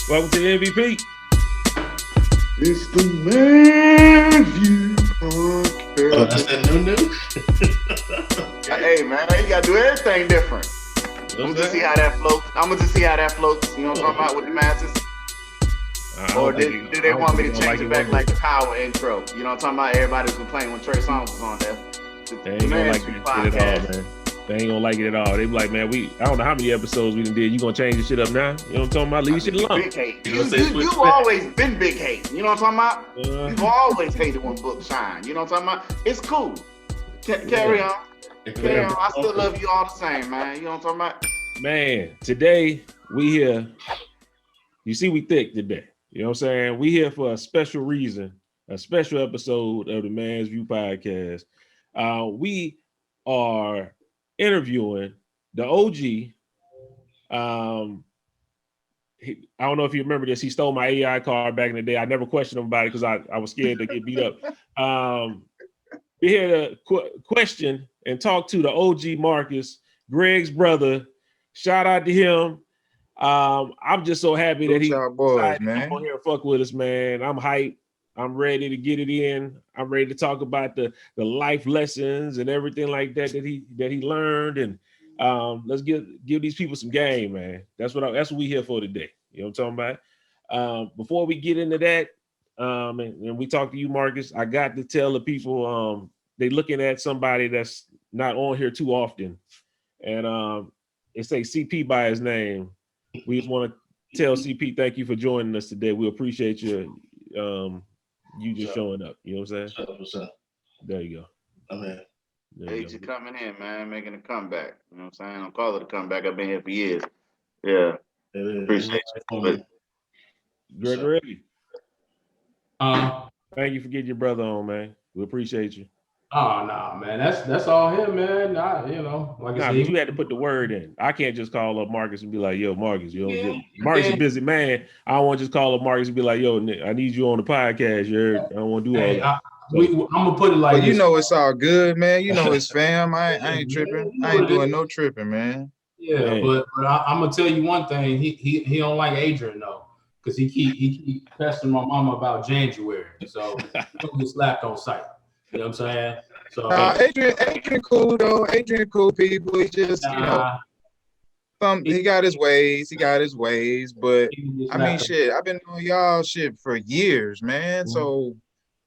Welcome to MVP. It's the MVPODCAST. Oh, that's that new? Hey man, you gotta do everything different. I'm gonna just see how that floats. You know what I'm talking about with the masses? Or do they want me to change it back like the power intro? You know what I'm talking about? Everybody was complaining when Trey Songz was on there. They ain't gonna like it at all, man. They ain't gonna like it at all. They be like, man, I don't know how many episodes we done did. You gonna change this shit up now? You know what I'm talking about? Leave shit alone. Big hate. You've always been big hate. You know what I'm talking about? You've always hated when books shine. You know what I'm talking about? It's cool. Carry on. Carry on. I still love you all the same, man. You know what I'm talking about? Man, today we here. You see, we thick today. You know what I'm saying? We here for a special reason, a special episode of the Man's View podcast. We are interviewing the OG. I don't know if you remember this. He stole my AI card back in the day. I never questioned him about it because I was scared to get beat up. We're here to question and talk to the OG Marcus, Greg's brother. Shout out to him. I'm just so happy that he decided to come on here and fuck with us, man. I'm hyped. I'm ready to get it in. I'm ready to talk about the life lessons and everything like that he learned. And let's give these people some game, man. That's what we here for today. You know what I'm talking about? Before we get into that, and we talk to you, Marcus, I got to tell the people they looking at somebody that's not on here too often, and it say CP by his name. We just want to tell CP thank you for joining us today. We appreciate you. You just showing up. You know what I'm saying? What's up? There you go. Man. Thanks for coming in, man, making a comeback. You know what I'm saying? I'll call it a comeback. I've been here for years. Yeah. Appreciate you. Gregory. Thank you for getting your brother on, man. We appreciate you. Oh no, man. That's all him, man. Like I said, but you had to put the word in. I can't just call up Marcus and be like, yo, Marcus, Marcus is a busy man. I don't want to just call up Marcus and be like, yo, Nick, I need you on the podcast. I don't want to do all that. I'm gonna put it like this. You know it's all good, man. You know it's fam. I ain't tripping. I ain't doing no tripping, man. Yeah, man. But I'm gonna tell you one thing. He don't like Adrian though, because he keep pestering my mama about January. So he'll get slapped on sight. You know what I'm saying? So Adrian cool though. Adrian cool people. He just he got his ways. But I mean shit, I've been on y'all shit for years, man. Mm-hmm. So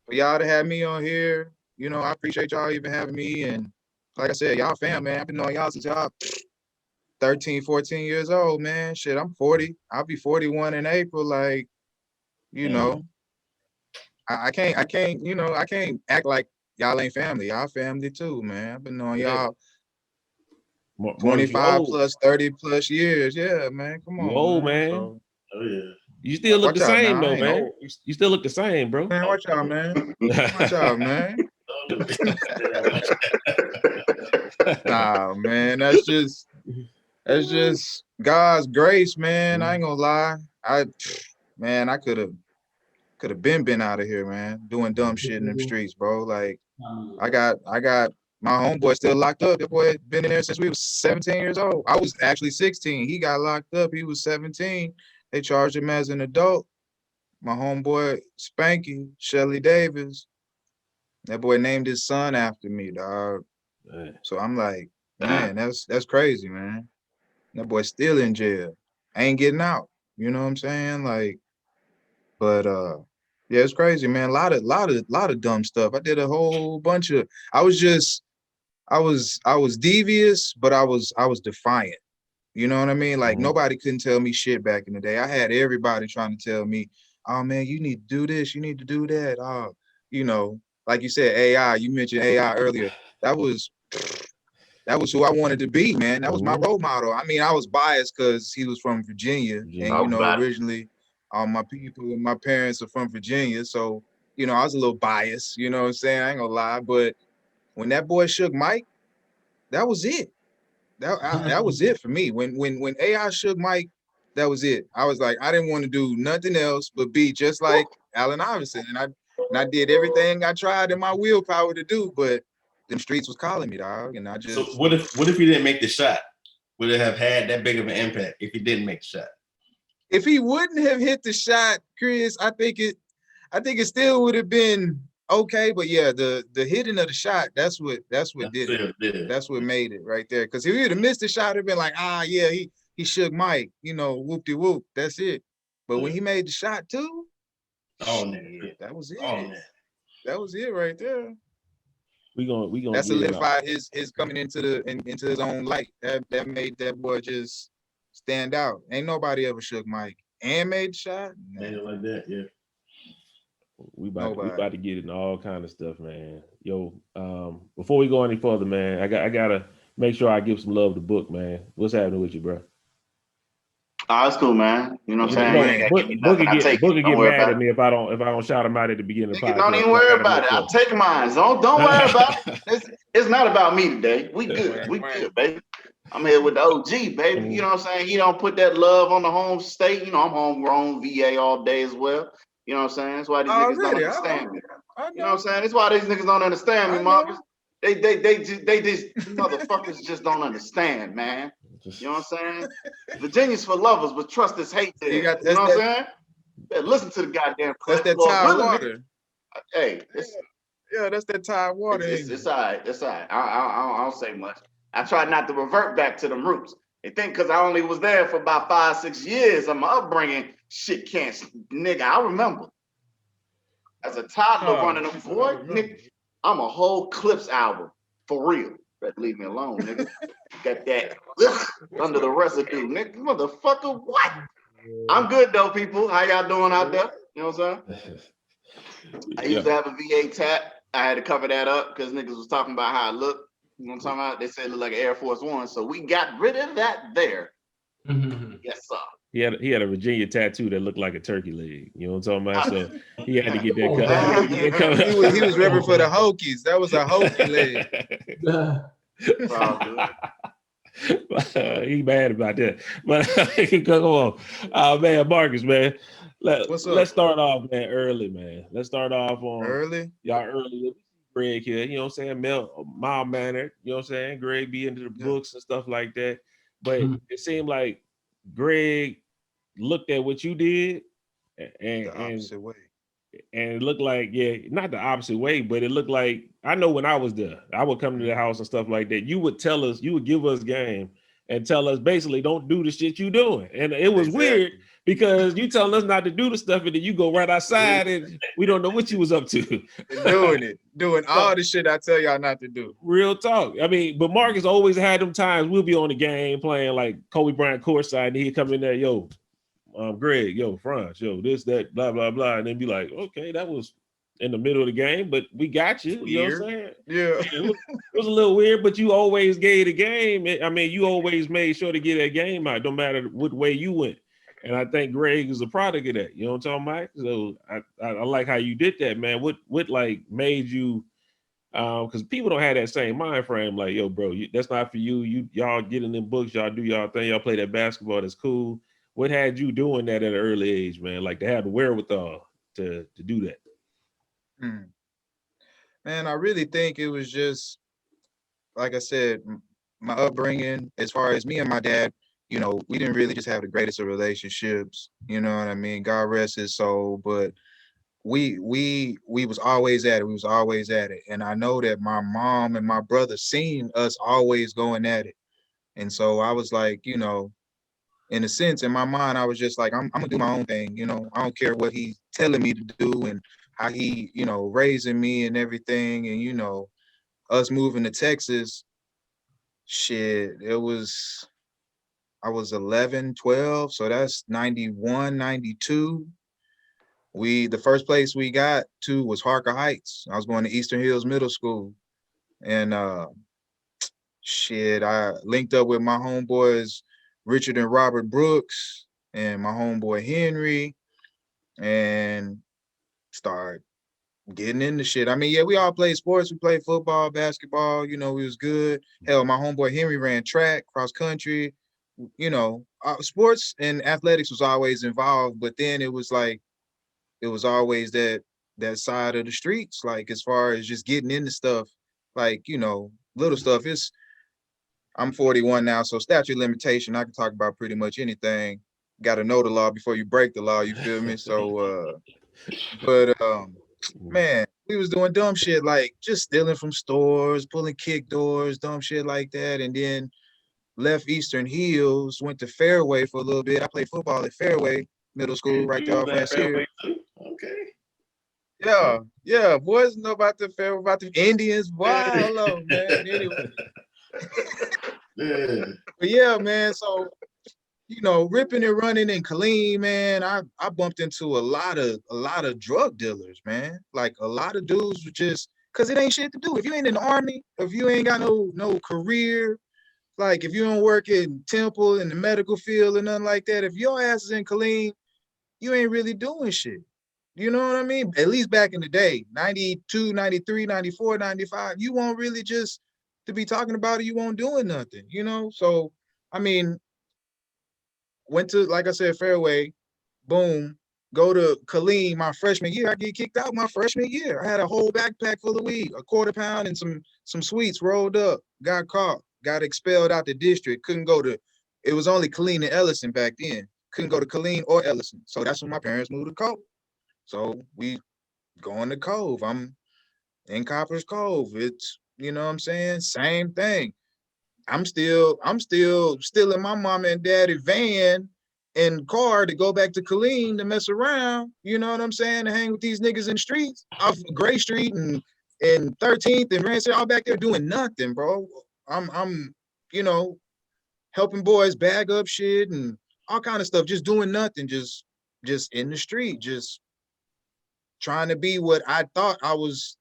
for y'all to have me on here, you know, I appreciate y'all even having me. And like I said, y'all fam, man. I've been on y'all since y'all 13, 14 years old, man. Shit, I'm 40. I'll be 41 in April. Like, you know. I can't act like y'all ain't family. Y'all family too, man. I've been on y'all 25 plus, 30 plus years. Yeah, man. Come on. Old, man. So, you still look the same, though, man. You still look the same, bro. Man, watch out, man. Watch out, man. Nah, man. That's just God's grace, man. I ain't gonna lie. I could have been out of here, man, doing dumb shit in them streets, bro. Like, I got my homeboy still locked up. That boy been in there since we was 17 years old. I was actually 16. He got locked up. He was 17. They charged him as an adult. My homeboy Spanky, Shelly Davis, that boy named his son after me, dog. Man. So I'm like, man, that's crazy, man. That boy's still in jail. Ain't getting out. You know what I'm saying? Like, but yeah, it's crazy, man. A lot of dumb stuff. I did a whole bunch of. I was devious, but I was defiant. You know what I mean? Like nobody couldn't tell me shit back in the day. I had everybody trying to tell me, "Oh man, you need to do this. You need to do that." Oh, you know, like you said, AI. You mentioned AI earlier. That was who I wanted to be, man. That was my role model. I mean, I was biased because he was from Virginia, and you know, originally. My parents are from Virginia, so, you know, I was a little biased, you know what I'm saying? I ain't gonna lie, but when that boy shook Mike, that was it. That was it for me. When AI shook Mike, that was it. I was like, I didn't want to do nothing else but be just like Allen Iverson, and I did everything I tried in my willpower to do, but them streets was calling me, dog, and I just. So what if you didn't make the shot? Would it have had that big of an impact if you didn't make the shot? if he wouldn't have hit the shot, Chris, I think it still would have been okay. But yeah, the hitting of the shot, that's what did it. That's what made it right there. Because if he would have missed the shot, it'd been like, yeah, he shook Mike, whoop-de-whoop. That's it. But when he made the shot too, that was it. That was it right there. We gonna that solidified his coming into his own light. That made that boy just stand out. Ain't nobody ever shook Mike and made the shot. Made it like that, yeah. We about to get into all kind of stuff, man. Yo, before we go any further, man, I gotta make sure I give some love to Book, man. What's happening with you, bro? That's cool, man. You know what I'm saying? Book get mad at me if I don't shout him out at the beginning of the podcast. Don't even worry about it. I'll take mine. Don't worry about it. It's not about me today. We good. We good, baby. I'm here with the OG, baby. You know what I'm saying? He don't put that love on the home state. I'm homegrown VA all day as well. You know what I'm saying? That's why these niggas don't understand me. You know what I'm saying? That's why these niggas don't understand me, Marcus. They just motherfuckers just don't understand, man. You know what I'm saying? Virginia's for lovers, but trust is hate there. You know what I'm saying? Listen to the goddamn That's that Tide water. Hey, that's that Tide water. It's all right. It's all right. I don't say much. I try not to revert back to them roots. They think because I only was there for about 5-6 years of my upbringing, shit can't, nigga. I remember as a toddler running a boy, nigga, I'm a whole Clips album for real. Better leave me alone, nigga. Got that under the residue, nigga. Motherfucker, what? I'm good though, people. How y'all doing out there? You know what I'm saying? I used to have a VA tat. I had to cover that up because niggas was talking about how I look. You know what I'm talking about? They said it looked like Air Force One, so we got rid of that there. Yes, sir. He had a Virginia tattoo that looked like a turkey leg. You know what I'm talking about? So he had to get that cut. He was repping for the Hokies. That was a Hokie leg. He mad about that. But come on. Man, Marcus, man. Let's start off, man, early, man. Let's start off on early. Y'all early. Greg here, you know what I'm saying? Mild mannered, you know what I'm saying? Greg be into the books and stuff like that. But it seemed like Greg looked at what you did and the opposite way. And it looked like, not the opposite way, but it looked like, I know when I was there, I would come to the house and stuff like that. You would tell us, you would give us game and tell us basically don't do the shit you doing. And it was weird because you telling us not to do the stuff and then you go right outside and we don't know what you was up to. Doing all the shit I tell y'all not to do. Real talk. I mean, but Marcus always had them times we'll be on the game playing like Kobe Bryant courtside and he'd come in there, yo, Greg, yo, Franz, yo, this, that, blah, blah, blah. And then be like, okay, that was in the middle of the game, but we got you. You know what I'm saying? Yeah. It was a little weird, but you always gave the game. I mean, you always made sure to get that game out, no matter what way you went. And I think Greg is a product of that. You know what I'm talking about? So I like how you did that, man. What like made you because people don't have that same mind frame, like, yo, bro, that's not for you. Y'all get in them books, y'all do y'all thing, y'all play that basketball, that's cool. What had you doing that at an early age, man? Like to have the wherewithal to do that. Man, I really think it was just, like I said, my upbringing, as far as me and my dad, you know, we didn't really just have the greatest of relationships, you know what I mean? God rest his soul, but we was always at it. We was always at it. And I know that my mom and my brother seen us always going at it. And so I was like, you know, in a sense, in my mind, I was just like, I'm gonna do my own thing. You know, I don't care what he's telling me to do and how he, you know, raising me and everything. And, you know, us moving to Texas, shit, I was 11, 12. So that's 91, 92. The first place we got to was Harker Heights. I was going to Eastern Hills Middle School. And I linked up with my homeboys, Richard and Robert Brooks, and my homeboy Henry, and start getting into shit. I mean, yeah, we all played sports. We played football, basketball, you know, we was good. Hell, my homeboy Henry ran track, cross country, you know, sports and athletics was always involved, but then it was like, it was always that side of the streets, like as far as just getting into stuff, like, you know, little stuff. I'm 41 now, so statute of limitation, I can talk about pretty much anything. got to know the law before you break the law. You feel me? So, but man, we was doing dumb shit like just stealing from stores, pulling kick doors, dumb shit like that, and then left Eastern Hills, went to Fairway for a little bit. I played football at Fairway Middle School right there off Fairway. Okay. Yeah, boys know about the Fairway, about the Indians. Wow, hello, man. Anyway. Yeah. But yeah, man, so ripping and running in Killeen, man, I bumped into a lot of drug dealers, man. Like a lot of dudes were just because it ain't shit to do. If you ain't in the army, if you ain't got no career, like if you don't work in Temple in the medical field or nothing like that, if your ass is in Killeen, you ain't really doing shit. You know what I mean? At least back in the day, 92, 93, 94, 95, you won't really just to be talking about it, you won't doing nothing, So, I mean, went to, like I said, Fairway, boom, go to Killeen my freshman year. I get kicked out my freshman year. I had a whole backpack full of weed, a quarter pound and some sweets rolled up, got caught, got expelled out the district, couldn't go to, it was only Killeen and Ellison back then. Couldn't go to Killeen or Ellison. So that's when my parents moved to Cove. So we going to Cove. I'm in Copper's Cove. It's, you know what I'm saying? Same thing. I'm still in my mama and daddy van and car to go back to Killeen to mess around. You know what I'm saying? To hang with these niggas in the streets off Gray Street and 13th and Rancid, all back there doing nothing, bro. I'm helping boys bag up shit and all kind of stuff, just doing nothing, just in the street, just trying to be what I thought I was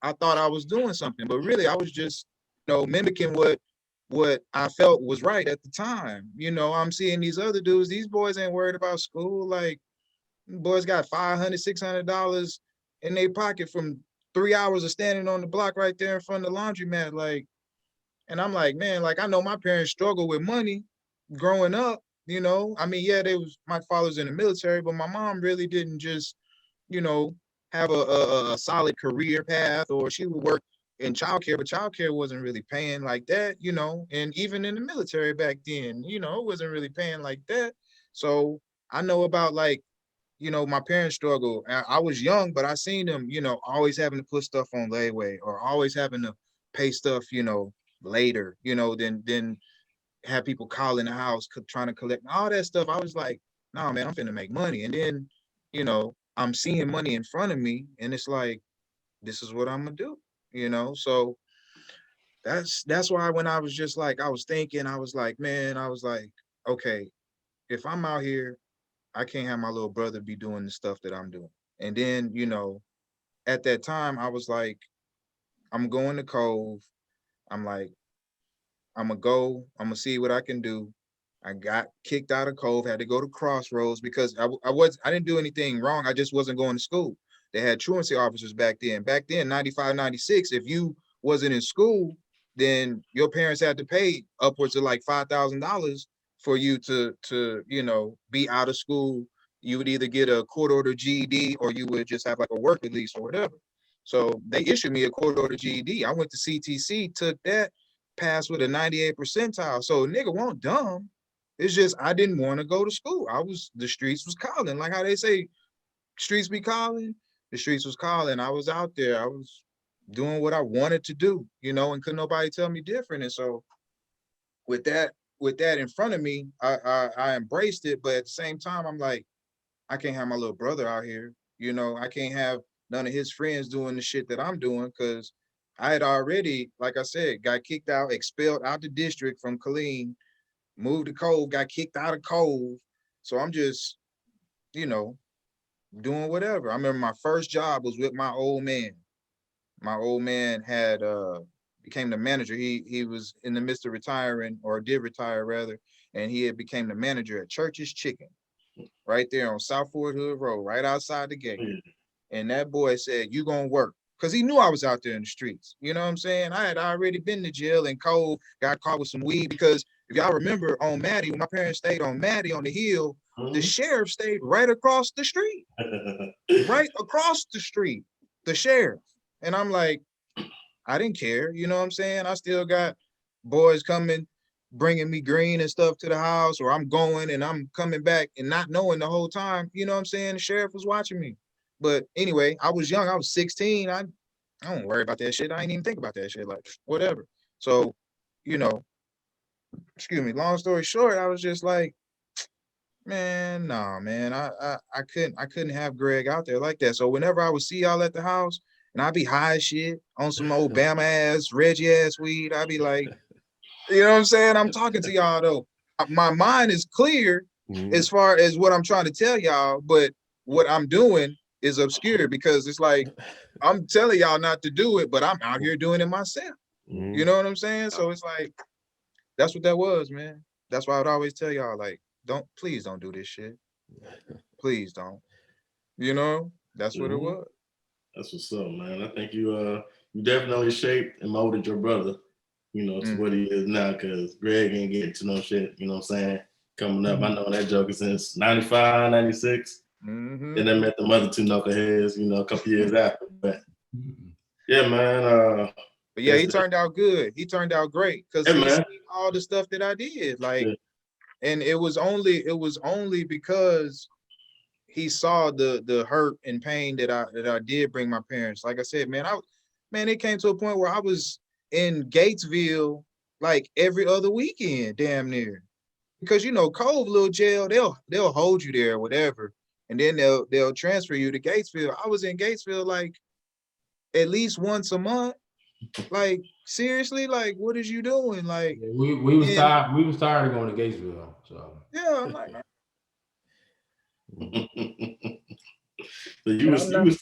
doing something, but really I was just, mimicking what I felt was right at the time. I'm seeing these other dudes, these boys ain't worried about school. Like, boys got $500, $600 in their pocket from 3 hours of standing on the block right there in front of the laundromat. Like, and I'm like, man, like I know my parents struggled with money growing up, I mean, yeah, my father's in the military, but my mom really didn't just, have a solid career path, or she would work in childcare, but childcare wasn't really paying like that, and even in the military back then, it wasn't really paying like that. So I know about like, my parents struggle. I was young, but I seen them, always having to put stuff on layaway or always having to pay stuff, later, then have people calling the house trying to collect all that stuff. I was like, nah, man, I'm finna make money. And then, I'm seeing money in front of me and it's like, this is what I'm gonna do, So that's why when I was just like, I was thinking, I was like, man, I was like, okay, if I'm out here, I can't have my little brother be doing the stuff that I'm doing. And then, at that time, I was like, I'm going to Cove. I'm like, I'm gonna see what I can do. I got kicked out of Cove, had to go to Crossroads because I didn't do anything wrong. I just wasn't going to school. They had truancy officers back then. Back then, 95, 96, if you wasn't in school, then your parents had to pay upwards of like $5,000 for you to be out of school. You would either get a court order GED or you would just have like a work release or whatever. So they issued me a court order GED. I went to CTC, took that, passed with a 98 percentile. So nigga wasn't dumb. It's just I didn't want to go to school. The streets was calling. Like how they say streets be calling. The streets was calling. I was out there. I was doing what I wanted to do, and couldn't nobody tell me different. And so with that in front of me, I embraced it. But at the same time, I'm like, I can't have my little brother out here. I can't have none of his friends doing the shit that I'm doing because I had already, like I said, got kicked out, expelled out the district from Killeen, moved to Cove, got kicked out of Cove. So I'm just, doing whatever. I remember my first job was with my old man. My old man had became the manager. He was in the midst of retiring, or did retire rather, and he had became the manager at Church's Chicken, right there on South Fort Hood Road, right outside the gate. And that boy said, "You gonna work." Because he knew I was out there in the streets. You know what I'm saying? I had already been to jail and Cove, got caught with some weed. Because if y'all remember on Maddie, when my parents stayed on Maddie on the hill, the sheriff stayed right across the street. Right across the street, the sheriff. And I'm like, I didn't care. You know what I'm saying? I still got boys coming, bringing me green and stuff to the house, or I'm going and I'm coming back and not knowing the whole time, you know what I'm saying? The sheriff was watching me. But anyway, I was young. I was 16. I don't worry about that shit. I ain't even think about that shit. Like, whatever. So, you know, excuse me, long story short, I was just like, man, nah, man. I couldn't have Greg out there like that. So whenever I would see y'all at the house and I'd be high as shit on some old Bama ass, Reggie ass weed, I'd be like, you know what I'm saying? I'm talking to y'all though. My mind is clear as far as what I'm trying to tell y'all, but what I'm doing is obscure because it's like I'm telling y'all not to do it, but I'm out here doing it myself. You know what I'm saying? So it's like that's what that was, man. That's why I would always tell y'all, like, please don't do this shit. Please don't. You know, that's what it was. That's what's up, man. I think you definitely shaped and molded your brother, you know, to what he is now, because Greg ain't getting to no shit, you know what I'm saying? Coming up, I know that joker since 95, 96. Then I met the other two knuckleheads, you know, a couple years after. But yeah, man. But yeah, he turned out good. He turned out great because he seen all the stuff that I did. Like, and it was only because he saw the hurt and pain that I did bring my parents. Like I said, man, it came to a point where I was in Gatesville like every other weekend, damn near. Because you know, Cove little jail, they'll hold you there or whatever, and then they'll transfer you to Gatesville. I was in Gatesville like at least once a month. Like, seriously, like, what is you doing? Like, we was tired. We was tired of going to Gatesville. So yeah, I'm like, so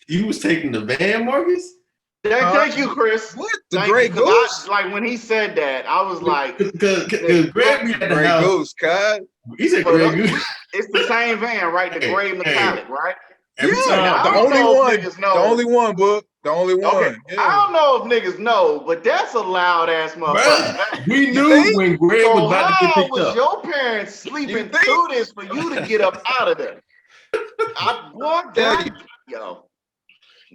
you was taking the van, Marcus? Thank you, Chris. What? The Grey Goose? Like when he said that, I was like, because Greg be at the Grey house. Goose, cuz. He said Grey Goose. It's the same van, right? The gray metallic, right? Every time. The only one, book. The only one. Okay. Yeah. I don't know if niggas know, but that's a loud ass motherfucker. We knew when Greg was about to get picked was up. your parents sleeping through this for you to get up out of there?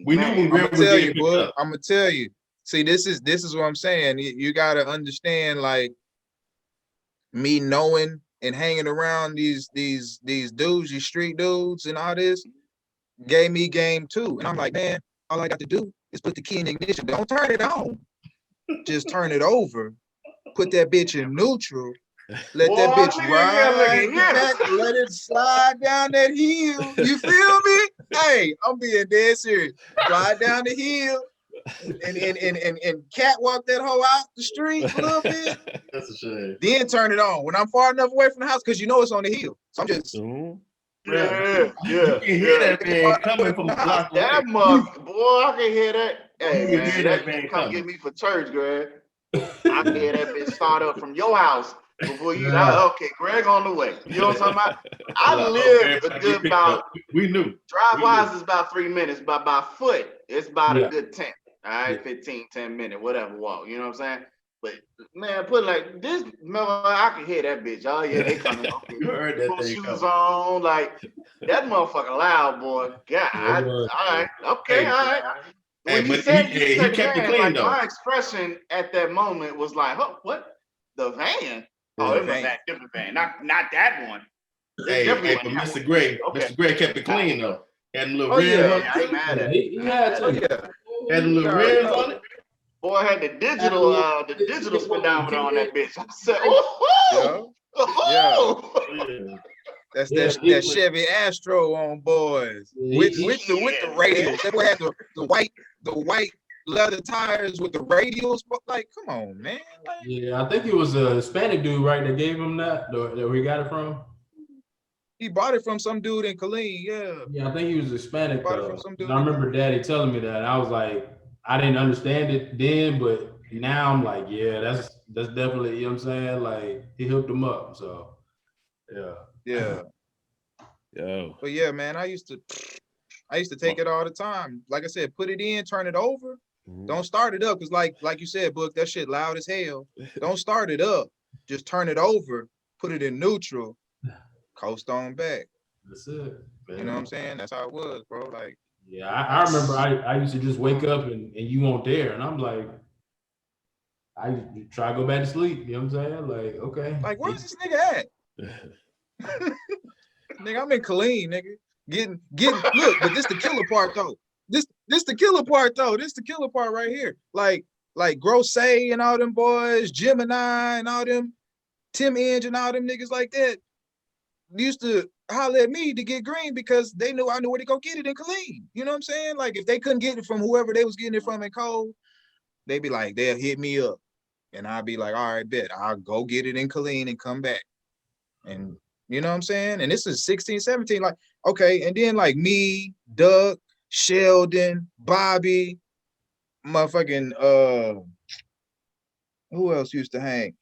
We knew when Greg was getting picked up. I'm gonna tell you. See, this is what I'm saying. You gotta understand, like, me knowing and hanging around these dudes, these street dudes, and all this gave me game too. And I'm like, man, all I got to do is put the key in the ignition. Don't turn it on. Just turn it over. Put that bitch in neutral. Let that bitch ride back. Let it slide down that hill. You feel me? Hey, I'm being dead serious. Slide down the hill and catwalk that hoe out the street a little bit. That's a shame. Then turn it on when I'm far enough away from the house, because you know it's on the hill. So I'm just You can hear that van coming from the block. That boy, I can hear that. Hey, man, that van come get me for church, Greg. I can hear that bitch start up from your house before you. Okay, Greg on the way. You know what I'm talking about? I lived a good about. We knew. Drive-wise is about 3 minutes, but by foot, it's about a good 10. All right, 15, 10 minute, whatever walk. You know what I'm saying? But man, put it like this, I can hear that bitch. Oh yeah, they coming. You heard that thing shoes on, like that motherfucker loud, boy. God, all right, okay, all right. When he kept it clean, like, though. My expression at that moment was like, "Oh, what? The van? Oh, it was that different van, not that one." Hey, but Mr. Gray, Mr. Gray kept it clean though. Had a little rims on it. I ain't mad at it. Had a little rims on it. Boy, I had the digital speedometer on that bitch. I said, oh, That's that Chevy Astro on, boys. With the radials. That boy had the white leather tires with the radials. Like, come on, man. Like, yeah, I think it was a Hispanic dude, right, that gave him that, where he got it from. He bought it from some dude in Killeen, Yeah, I think he was Hispanic. I remember Daddy telling me that. And I was like, I didn't understand it then, but now I'm like, yeah, that's definitely, you know what I'm saying? Like, he hooked him up. So, yeah. But yeah, man, I used to take it all the time. Like I said, put it in, turn it over. Don't start it up, because like you said, Book, that shit loud as hell. Don't start it up. Just turn it over, put it in neutral, coast on back. That's it. Man. You know what I'm saying? That's how it was, bro. Like, yeah, I remember I used to just wake up and you weren't there, and I'm like, I try to go back to sleep. You know what I'm saying? Like, okay. Like, where's this nigga at? Nigga, I'm in Killeen, nigga. Getting look, but this the killer part though. This the killer part though. This the killer part right here. Like Grosse and all them boys, Gemini and all them, Tim Inge and all them niggas like that used to holler at me to get green because they knew I knew where to go get it in Killeen. You know what I'm saying? Like if they couldn't get it from whoever they was getting it from in Cole, they'd be like, they'll hit me up. And I'd be like, all right, bet. I'll go get it in Killeen and come back. And you know what I'm saying? And this is 16, 17. Like, okay, and then like me, Doug, Sheldon, Bobby, motherfucking who else used to hang?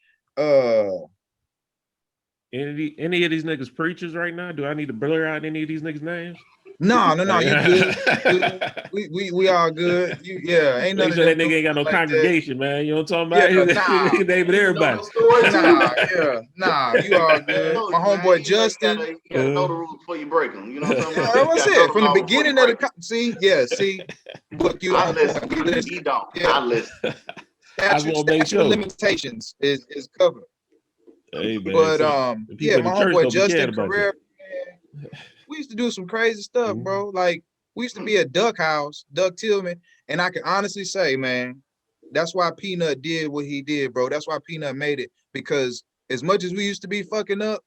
Any of these niggas preachers right now? Do I need to blur out any of these niggas' names? No, you good. We all good. Ain't Make sure that nigga ain't got no like congregation, that. Man. You know what I'm talking about? Nah. He can name it everybody. Nah, you all good. My homeboy Justin. You gotta know the rules before you break them. You know what I'm talking about? That's it. From the beginning of the see. Look, you. I listen. He don't. I listen. Statute limitations is covered. Hey, man, but my homeboy Justin Carrera. We used to do some crazy stuff, bro. Like we used to be at Duck House, Duck Tillman, and I can honestly say, man, that's why Peanut did what he did, bro. That's why Peanut made it, because as much as we used to be fucking up,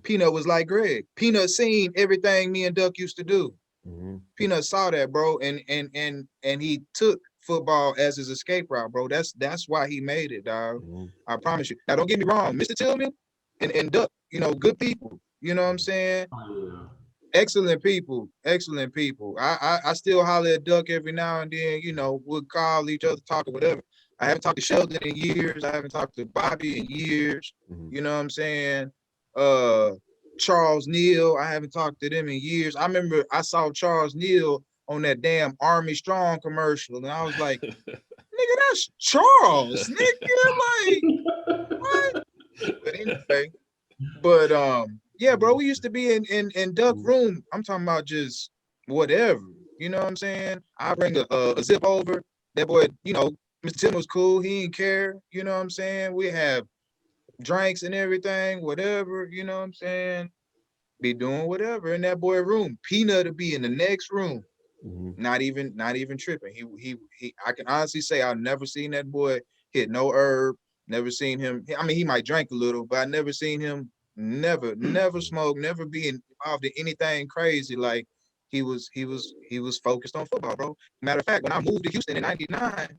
Peanut was like Greg. Peanut seen everything me and Duck used to do. Peanut saw that, bro, and he took football as his escape route, bro. That's why he made it, dog. I promise you. Now, don't get me wrong, Mr. Tillman and Duck, good people. You know what I'm saying? Excellent people. I still holler at Duck every now and then, we'll call each other, talk or whatever. I haven't talked to Sheldon in years. I haven't talked to Bobby in years. You know what I'm saying? Charles Neal, I haven't talked to them in years. I remember I saw Charles Neal on that damn Army Strong commercial, and I was like, nigga, that's Charles, nigga, like, what? But anyway, yeah, bro, we used to be in Duck room. I'm talking about just whatever. You know what I'm saying? I bring a zip over. That boy, Mr. Tim was cool. He didn't care. You know what I'm saying? We have drinks and everything, whatever. You know what I'm saying? Be doing whatever in that boy room. Peanut to be in the next room. Not even tripping. He I can honestly say I've never seen that boy hit no herb. Never seen him. I mean, he might drink a little, but I never seen him. Never smoke, never be involved in anything crazy. Like he was focused on football, bro. Matter of fact, when I moved to Houston in '99,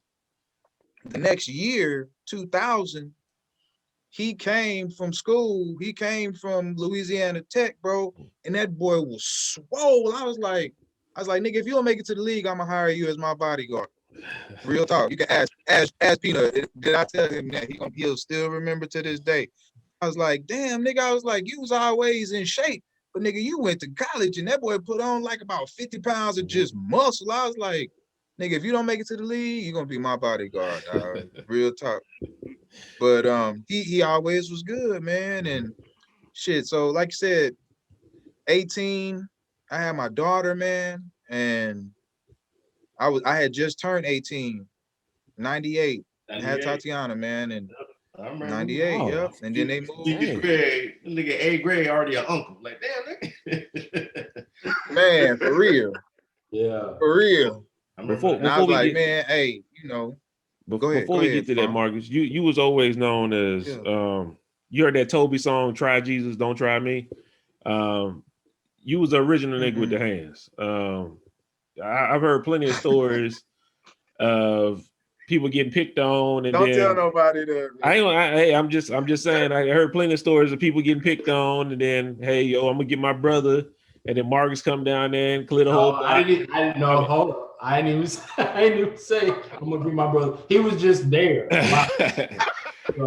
the next year, 2000, he came from school. He came from Louisiana Tech, bro, and that boy was swole. I was like, nigga, if you don't make it to the league, I'ma hire you as my bodyguard. Real talk. You can ask Peanut. Did I tell him that he'll still remember to this day? I was like, damn, nigga, I was like, you was always in shape, but nigga, you went to college and that boy put on like about 50 pounds of just muscle. I was like, nigga, if you don't make it to the league, you're gonna be my bodyguard, dog. Real talk. But he always was good, man, and shit. So like you said, 18, I had my daughter, man, and I had just turned 18, 98. I had Tatiana, man, and 98, yep. And then they moved. Nigga, A. Greg already an uncle. Like, damn, nigga. Man, for real. Yeah. For real. Before I was like, get, man, hey, before we get to that, Marcus, you was always known as you heard that Toby song, Try Jesus, Don't Try Me. You was the original nigga with the hands. I've heard plenty of stories of people getting picked on, and don't tell nobody that. I'm just saying. I heard plenty of stories of people getting picked on, and then I'm gonna get my brother, and then Marcus come down there and clear the whole. I didn't know. Hold up. I didn't even say I'm gonna get my brother. He was just there.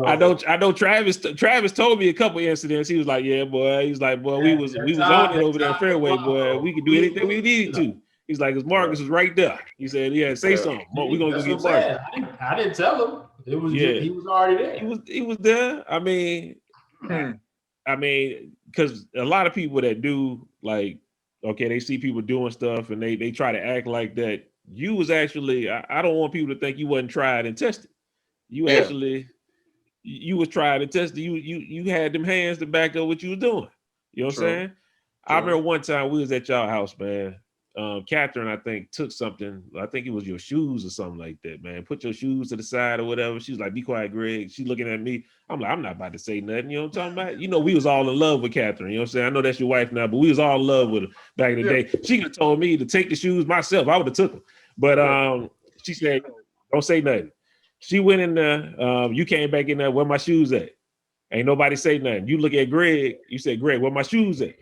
I know. Travis told me a couple incidents. He was like, "Yeah, boy." He's like, "Boy, we was on it over there, fairway, boy. We could do anything we needed to." He's like, "Cause Marcus was right there." He said, "Yeah, say something. We gonna go get Marcus." I didn't tell him. It was he was already there. He was there. I mean, because a lot of people that do like, okay, they see people doing stuff and they try to act like that. You was actually. I don't want people to think you wasn't tried and tested. You actually, you was trying to test it. You had them hands to back up what you was doing. You know what I'm saying? I remember one time we was at y'all house, man. Catherine, I think, took something. I think it was your shoes or something like that, man. Put your shoes to the side or whatever. She was like, "Be quiet, Greg." She looking at me. I'm like, I'm not about to say nothing. You know what I'm talking about? You know, we was all in love with Catherine. You know what I'm saying? I know that's your wife now, but we was all in love with her back in the day. She could have told me to take the shoes myself. I would have took them. But she said, "Don't say nothing." She went in there. You came back in there. Where my shoes at? Ain't nobody say nothing. You look at Greg. You said, "Greg, where my shoes at?"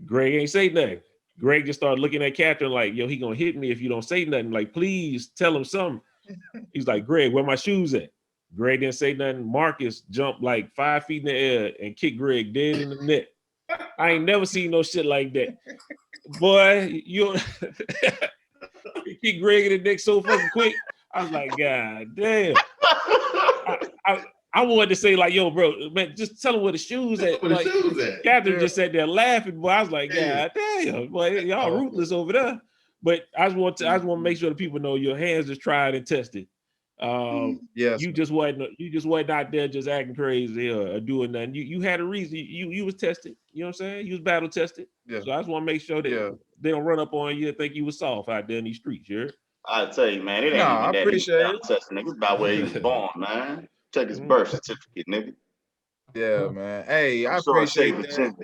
Greg ain't say nothing. Greg just started looking at Catherine like, yo, he gonna hit me if you don't say nothing. Like, please tell him something. He's like, Greg, where my shoes at? Greg didn't say nothing. Marcus jumped like 5 feet in the air and kicked Greg dead in the neck. I ain't never seen no shit like that. Boy, you kicked Greg in the neck so fucking quick. I was like, God damn. I wanted to say, like, yo, bro, man, just tell him where the shoes at. Like, Catherine just sat there laughing, boy. I was like, God damn, boy, y'all ruthless over there. But I just want to make sure the people know your hands is tried and tested. You just wasn't out there just acting crazy or doing nothing. You had a reason. You was tested. You know what I'm saying? You was battle tested. Yeah. So I just want to make sure that they don't run up on you and think you was soft out there in these streets. You heard? I tell you, man, it ain't even that battle testing. Niggas about where he was born, man. Check his birth certificate, nigga. Yeah, man. Hey, I appreciate that. You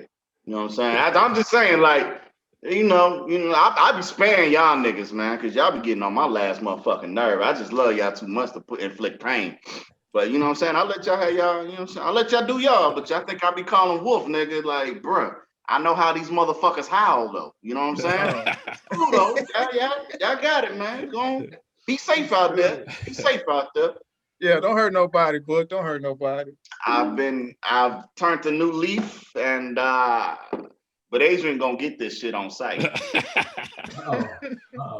know what I'm saying? I'm just saying, like, you know, I be sparing y'all niggas, man, because y'all be getting on my last motherfucking nerve. I just love y'all too much to inflict pain. But you know what I'm saying? I let y'all have y'all, you know what I'm saying? I let y'all do y'all, but y'all think I be calling wolf, nigga, like, bruh, I know how these motherfuckers howl, though. You know what I'm saying? Cool, though. Y'all got it, man. Go on. Be safe out there. Be safe out there. Yeah, don't hurt nobody, Book. Don't hurt nobody. I've turned a new leaf, and but Adrian gonna get this shit on site.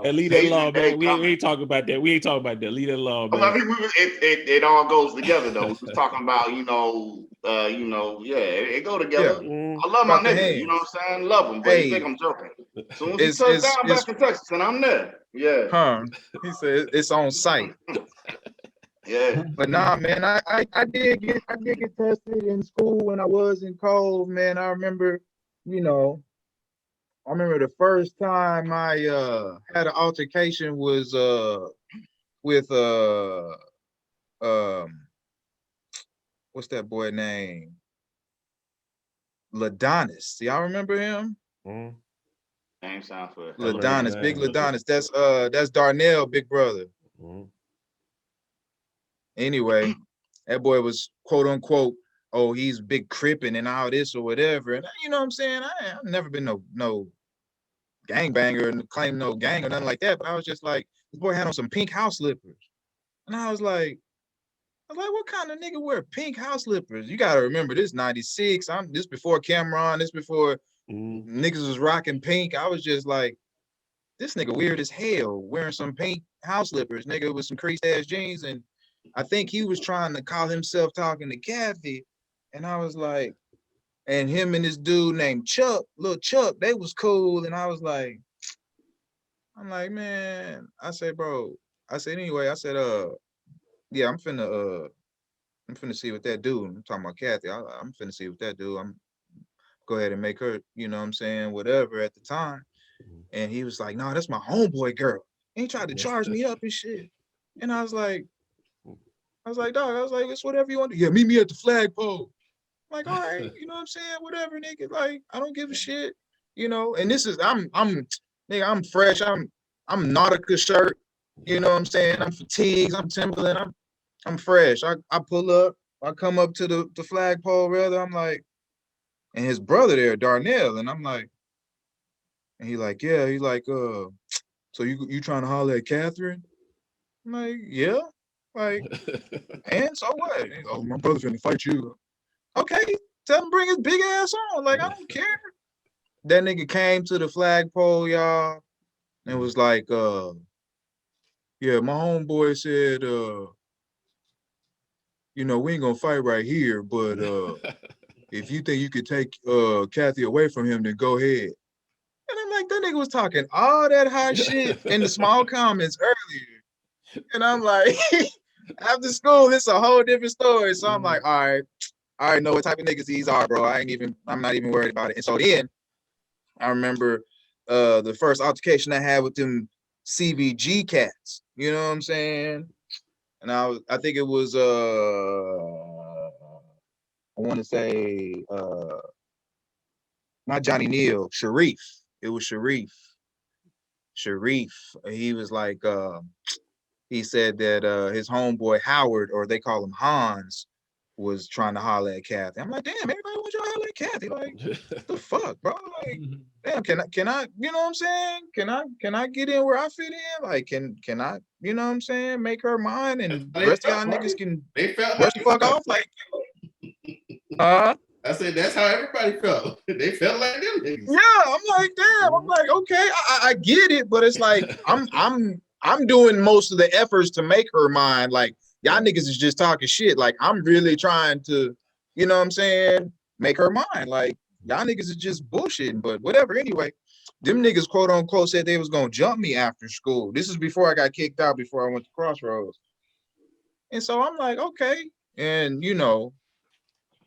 And leave that alone, man. We ain't talking about that. We ain't talking about that. Leave that alone, man. I mean, it all goes together though. We was talking about, it go together. Yeah. I love my nigga, you know what I'm saying? Love him, but you think I'm joking. As soon as he touches down back in Texas, and I'm there. Yeah. Huh. He said it's on site. Yeah. But nah, man, I did get tested in school when I was in Cove, man. I remember the first time I had an altercation was with what's that boy name? Ladonis. Y'all remember him? Mm-hmm. Name sound for Ladonis, big Ladonis. That's Darnell, big brother. Mm-hmm. Anyway, that boy was quote unquote, oh, he's big crippin' and all this or whatever. And you know what I'm saying? I've never been no gangbanger and claim no gang or nothing like that. But I was just like, this boy had on some pink house slippers. And I was like, what kind of nigga wear pink house slippers? You gotta remember this 96. This before Cameron, this before niggas was rocking pink. I was just like, this nigga weird as hell wearing some pink house slippers, nigga, with some creased ass jeans. And I think he was trying to call himself talking to Kathy. And I was like, and him and this dude named Chuck, little Chuck, they was cool. And I was like, man, I said, bro, anyway, yeah, I'm finna see what that dude, I'm talking about Kathy, I'm finna see what that dude, I'm go ahead and make her, you know what I'm saying, whatever at the time. And he was like, no, that's my homeboy girl. And he tried to charge me up and shit. And I was like, dog, it's whatever you want to do. Yeah, meet me at the flagpole. I'm like, all right, you know what I'm saying? Whatever, nigga. Like, I don't give a shit, And this is, I'm fresh. I'm Nautica shirt. You know what I'm saying? I'm fatigues. I'm Timberland. I'm fresh. I pull up. I come up to the flagpole, rather. I'm like, and his brother there, Darnell, and I'm like, and he like, yeah. He like, so you trying to holler at Catherine? I'm like, yeah. Like, and so what? Oh, my brother's gonna fight you. Okay, tell him bring his big ass on. Like, I don't care. That nigga came to the flagpole, y'all, and was like, yeah, my homeboy said, we ain't gonna fight right here, but if you think you could take Kathy away from him, then go ahead. And I'm like, that nigga was talking all that hot shit in the small comments earlier. And I'm like, After school, it's a whole different story. So I'm like, all right, I already know what type of niggas these are, bro. I'm not even worried about it. And so then I remember the first altercation I had with them CVG cats. You know what I'm saying? And I think it was I want to say not Johnny Neal, Sharif. It was Sharif. He was like he said that his homeboy Howard, or they call him Hans, was trying to holler at Kathy. I'm like, damn, everybody wants you to holler at Kathy. Like, what the fuck, bro? Like, damn, can I, you know what I'm saying? Can I get in where I fit in? Like, can I, you know what I'm saying? Make her mine, and the rest of y'all niggas can brush the fuck off. Like, I said that's how everybody felt. They felt like them niggas. Yeah, I'm like, damn. I'm like, okay, I get it, but it's like I'm doing most of the efforts to make her mine. Like, y'all niggas is just talking shit. Like, I'm really trying to, you know what I'm saying, make her mine. Like, y'all niggas is just bullshitting, but whatever. Anyway, them niggas quote unquote said they was gonna jump me after school. This is before I got kicked out, before I went to Crossroads. And so I'm like, okay, and you know,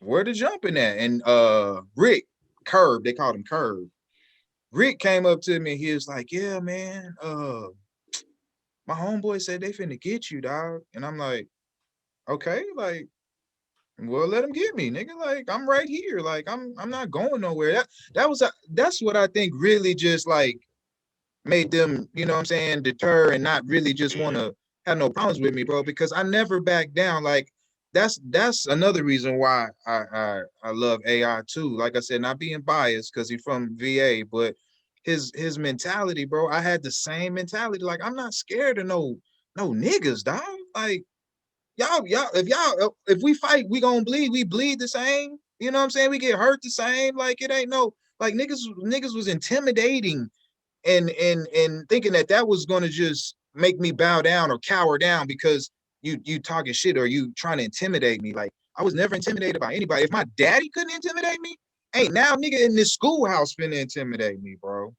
where the jumping at? And Rick Curb, they called him Curb. Rick came up to me and he was like, yeah, man, my homeboy said they finna get you, dog. And I'm like, okay, like, well, let him get me, nigga. Like, I'm right here. Like, I'm not going nowhere. That's what I think really just like made them, you know what I'm saying, deter and not really just want to have no problems with me, bro, because I never back down. Like, that's another reason why I love AI too. Like I said, not being biased because he's from VA, but his mentality, bro. I had the same mentality. Like, I'm not scared of no niggas, dog. Like, y'all, if we fight, we gonna bleed. We bleed the same. You know what I'm saying? We get hurt the same. Like, it ain't no like niggas was intimidating and thinking that was gonna just make me bow down or cower down because you talking shit or you trying to intimidate me. Like, I was never intimidated by anybody. If my daddy couldn't intimidate me, ain't now nigga in this schoolhouse finna intimidate me, bro.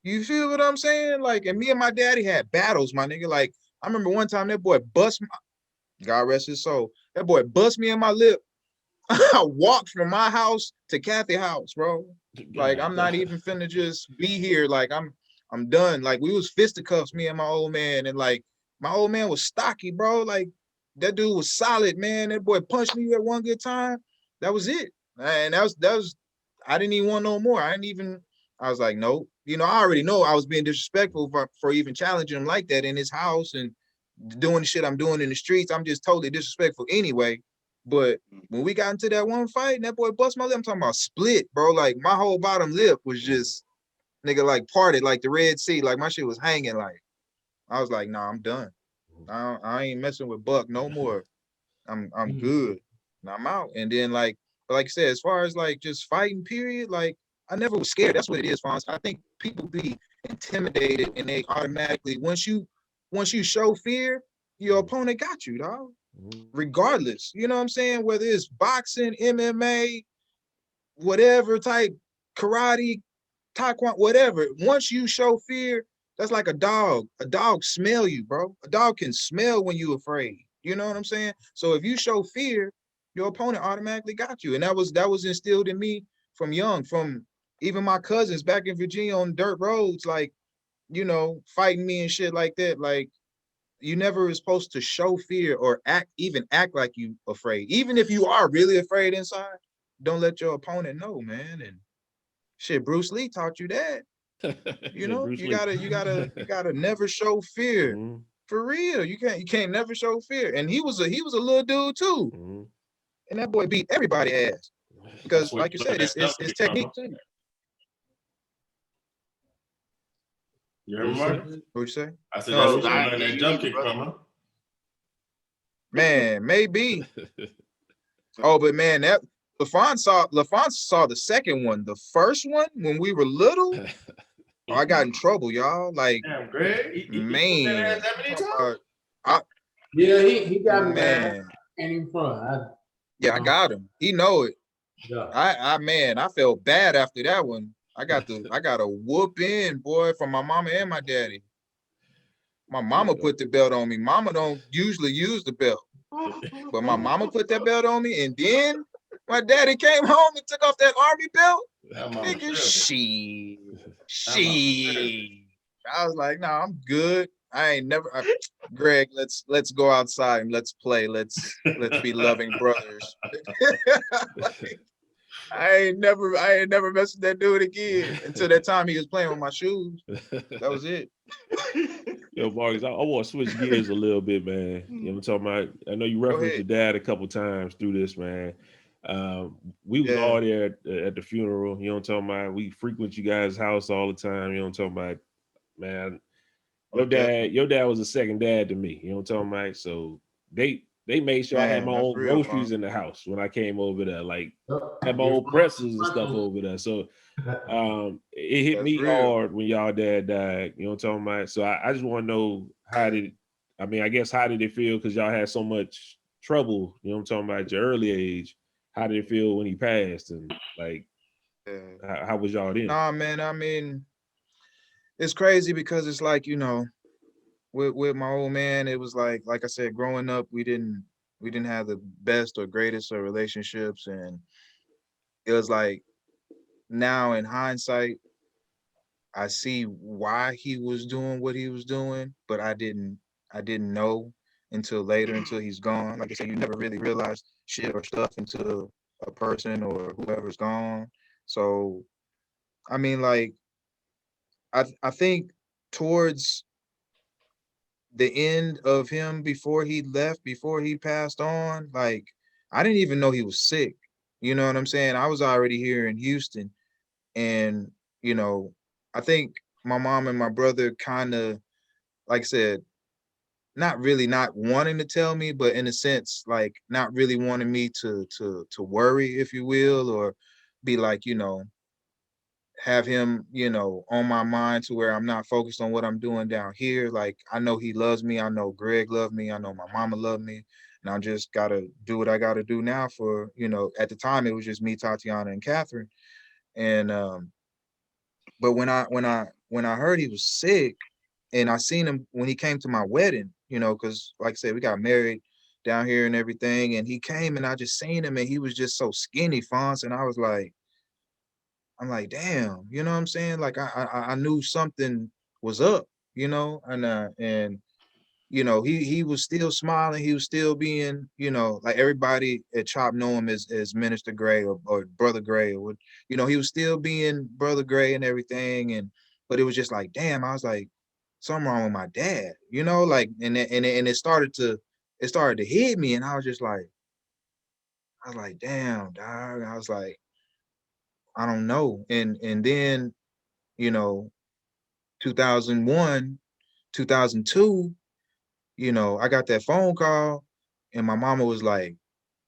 You feel what I'm saying? Like, and me and my daddy had battles, my nigga. Like, I remember one time that boy bust my, God rest his soul, that boy bust me in my lip. I walked from my house to Kathy's house, bro. Like, I'm not even finna just be here. Like, I'm done. Like, we was fisticuffs, me and my old man, and like my old man was stocky, bro. Like, that dude was solid, man. That boy punched me at one good time. That was it. And that was I didn't even want no more. I was like, nope. You know, I already know I was being disrespectful for even challenging him like that in his house and doing the shit I'm doing in the streets. I'm just totally disrespectful anyway. But when we got into that one fight and that boy bust my lip, I'm talking about split, bro. Like, my whole bottom lip was just, nigga, like parted like the Red Sea. Like, my shit was hanging. Like, I was like, nah, I'm done. I ain't messing with Buck no more. I'm good. And I'm out. And then like I said, as far as like just fighting, period, like I never was scared. That's what it is, Fonz. I think people be intimidated and they automatically, once you show fear, your opponent got you, dog. Regardless. You know what I'm saying? Whether it's boxing, MMA, whatever type, karate, taekwondo, whatever. Once you show fear, that's like a dog. A dog smell you, bro. A dog can smell when you're afraid. You know what I'm saying? So if you show fear, your opponent automatically got you. And that was instilled in me from young, from even my cousins back in Virginia on dirt roads, like, you know, fighting me and shit like that. Like, you never is supposed to show fear or act like you afraid. Even if you are really afraid inside, don't let your opponent know, man. And shit, Bruce Lee taught you that. You know, you gotta never show fear. For real. You can't never show fear. And he was a little dude too. And that boy beat everybody ass. Because like you said, it's technique too. You remember? What'd you say? I said that's what I learned that jump kick from, huh? Man, maybe. Oh, but man, that LaFon saw the second one. The first one, when we were little, I got in trouble, y'all. Like, damn, Greg, man. Yeah, he got me, man. And in front. I got him. He know it. Yeah. I felt bad after that one. I got a whoop in, boy, from my mama and my daddy. My mama put the belt on me. Mama don't usually use the belt, but my mama put that belt on me, and then my daddy came home and took off that army belt. Nigga, she. I was like, nah, I'm good. I ain't never. Greg, let's go outside and let's play. Let's be loving brothers. I ain't never messed with that dude again until that time he was playing with my shoes. That was it. Yo, Marcus, I want to switch gears a little bit, man. You know what I'm talking about? I know you referenced your dad a couple times through this, man. We was all there at the funeral. You know what I'm talking about? We frequent you guys' house all the time. You know what I'm talking about? Man, your dad was a second dad to me. You know what I'm talking about? So they made sure I had my own groceries in the house when I came over there. Like, had my own pretzels and stuff over there. So it hit me hard when y'all dad died. You know what I'm talking about? So I just want to know how did it feel? Because y'all had so much trouble, you know what I'm talking about, at your early age. How did it feel when he passed? And like, how was y'all then? Nah, man, I mean, it's crazy because it's like, you know, with my old man, it was like I said, growing up, we didn't have the best or greatest of relationships. And it was like, now in hindsight, I see why he was doing what he was doing, but I didn't know until later, until he's gone. Like I said, you never really realize shit or stuff until a person or whoever's gone. So, I mean, like, I think towards the end of him, before he left, before he passed on, like, I didn't even know he was sick. You know what I'm saying? I was already here in Houston, and, you know, I think my mom and my brother kind of, like I said, not really not wanting to tell me, but in a sense, like, not really wanting me to worry, if you will, or be like, you know, have him, you know, on my mind to where I'm not focused on what I'm doing down here. Like, I know he loves me. I know Greg loved me. I know my mama loved me. And I just gotta do what I gotta do now for, you know, at the time it was just me, Tatiana, and Catherine. And but when I heard he was sick, and I seen him when he came to my wedding, you know, because like I said, we got married down here and everything, and he came and I just seen him and he was just so skinny, Fonz, and I'm like, damn, you know what I'm saying? Like, I knew something was up, you know, and you know, he was still smiling, he was still being, you know, like everybody at Chop know him as Minister Gray or Brother Gray, or, you know, he was still being Brother Gray and everything, and but it was just like, damn, I was like, something wrong with my dad, you know, like, and it started to hit me, and I was like, damn, dog. I was like, I don't know. And then, you know, 2001, 2002, you know, I got that phone call, and my mama was like,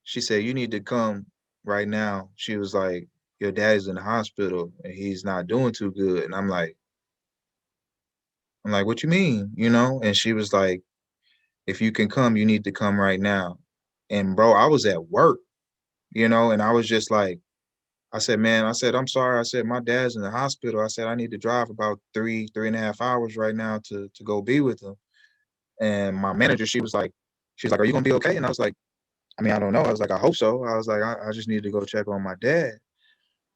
she said, you need to come right now. She was like, your dad's in the hospital and he's not doing too good. And I'm like, what you mean? You know? And she was like, if you can come, you need to come right now. And bro, I was at work, you know, and I was just like, I said, man, I said, I'm sorry. I said, my dad's in the hospital. I said, I need to drive about 3.5 hours right now to go be with him. And my manager, she was like, are you gonna be okay? And I was like, I mean, I don't know. I was like, I hope so. I was like, I just need to go check on my dad.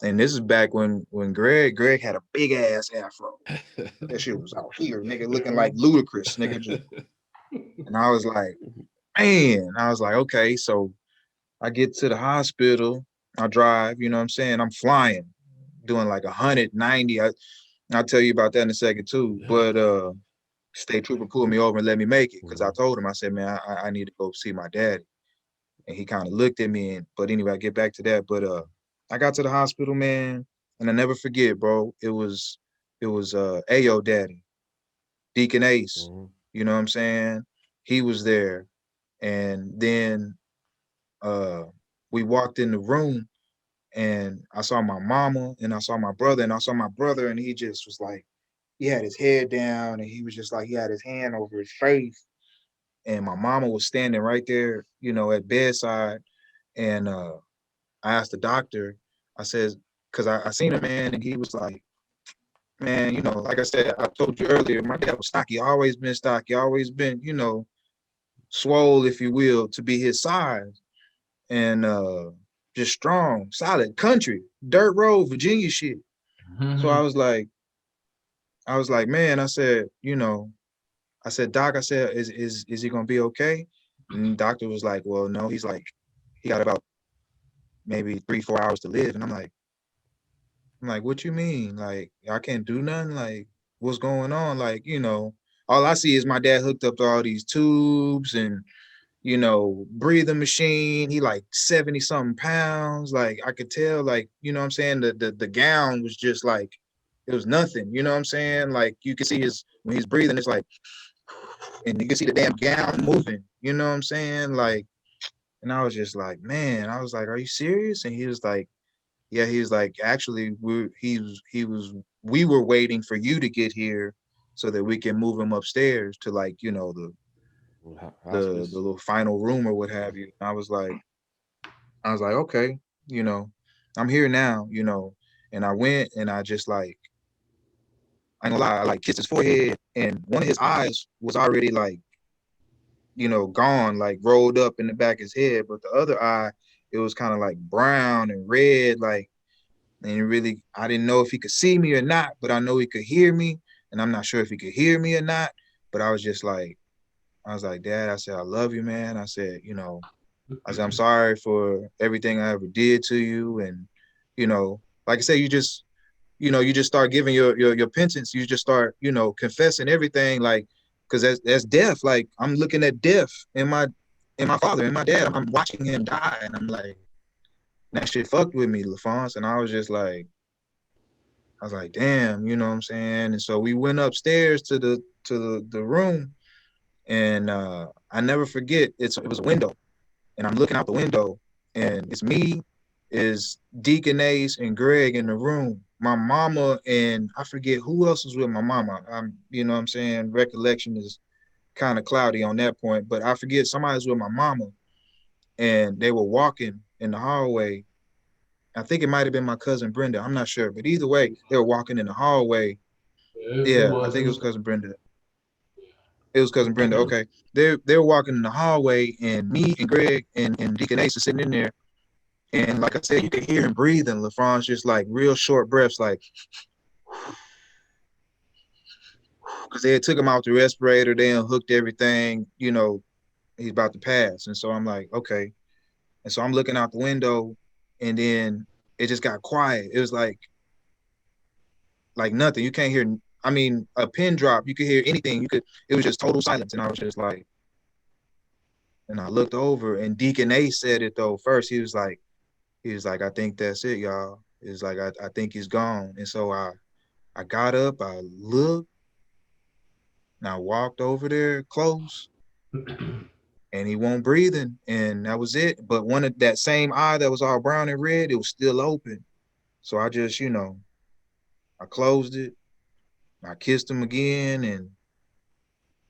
And this is back when Greg had a big ass afro. That shit was out here, nigga, looking like Ludacris, nigga. And I was like, man, I was like, okay. So I get to the hospital, I drive, you know what I'm saying? I'm flying, doing like 190. I'll tell you about that in a second too. But state trooper pulled me over and let me make it, because I told him, I said, man, I need to go see my daddy. And he kind of looked at me, but anyway, I get back to that. But I got to the hospital, man, and I never forget, bro. It was Ayo daddy, Deacon Ace. You know what I'm saying? He was there. And then we walked in the room, and I saw my mama, and I saw my brother, and he just was like, he had his head down, and he was just like, he had his hand over his face. And my mama was standing right there, you know, at bedside. And I asked the doctor, I said, because I seen a man, and he was like, man, you know, like I said, I told you earlier, my dad was stocky, always been stocky, always been, you know, swole, if you will, to be his size. And just strong, solid, country, dirt road, Virginia shit. So I was like, man, I said, you know, I said, Doc, I said, is he gonna be okay? And the doctor was like, well, no, he's like, he got about maybe 3-4 hours to live. And I'm like, what you mean? Like, I can't do nothing? Like, what's going on? Like, you know, all I see is my dad hooked up to all these tubes and, you know, breathing machine. He like 70 something pounds. Like, I could tell, like, you know what I'm saying? The gown was just like, it was nothing. You know what I'm saying? Like, you can see when he's breathing, it's like, and you can see the damn gown moving. You know what I'm saying? Like, and I was just like, man, I was like, are you serious? And he was like, yeah, he was like, actually, we were waiting for you to get here so that we can move him upstairs to, like, you know, the little final room or what have you. I was like, okay, you know, I'm here now, you know. And I went and I just like, I ain't gonna lie, I like kissed his forehead and one of his eyes was already like, you know, gone, like rolled up in the back of his head, but the other eye, it was kind of like brown and red, like. And really, I didn't know if he could see me or not, but I know he could hear me. And I'm not sure if he could hear me or not. But I was like, Dad, I said, I love you, man. I said, you know, I said, I'm sorry for everything I ever did to you. And, you know, like I said, you know, you just start giving your penance. You just start, you know, confessing everything, like, because that's death. Like, I'm looking at death in my father and my dad. I'm watching him die. And I'm like, that shit fucked with me, LaFonce. And I was like, damn, you know what I'm saying? And so we went upstairs to the room, and I never forget, it was a window, and I'm looking out the window, and it's me, is Deacon Ace and Greg in the room. My mama and I forget who else was with my mama. You know what I'm saying? Recollection is kind of cloudy on that point, but I forget somebody was with my mama, and they were walking in the hallway. I think it might have been my cousin Brenda. I'm not sure, but either way, they were walking in the hallway. Yeah, I think it was cousin Brenda. It was cousin Brenda. Okay, they were walking in the hallway, and me and Greg and Deacon Ace are sitting in there, and like I said, you could hear him breathing. LaFronce just like real short breaths, like, because they had took him out the respirator, they unhooked everything. You know, he's about to pass, and so I'm like, okay, and so I'm looking out the window, and then it just got quiet. It was like nothing. You can't hear. I mean, a pin drop. You could hear anything. It was just total silence, and I was just like, and I looked over, and Deacon A said it though first. He was like, I think that's it, y'all. It's like I think he's gone. And so I got up, I looked, and I walked over there close, and he wasn't breathing, and that was it. But one of that same eye that was all brown and red, it was still open. So I just, you know, I closed it. I kissed him again, and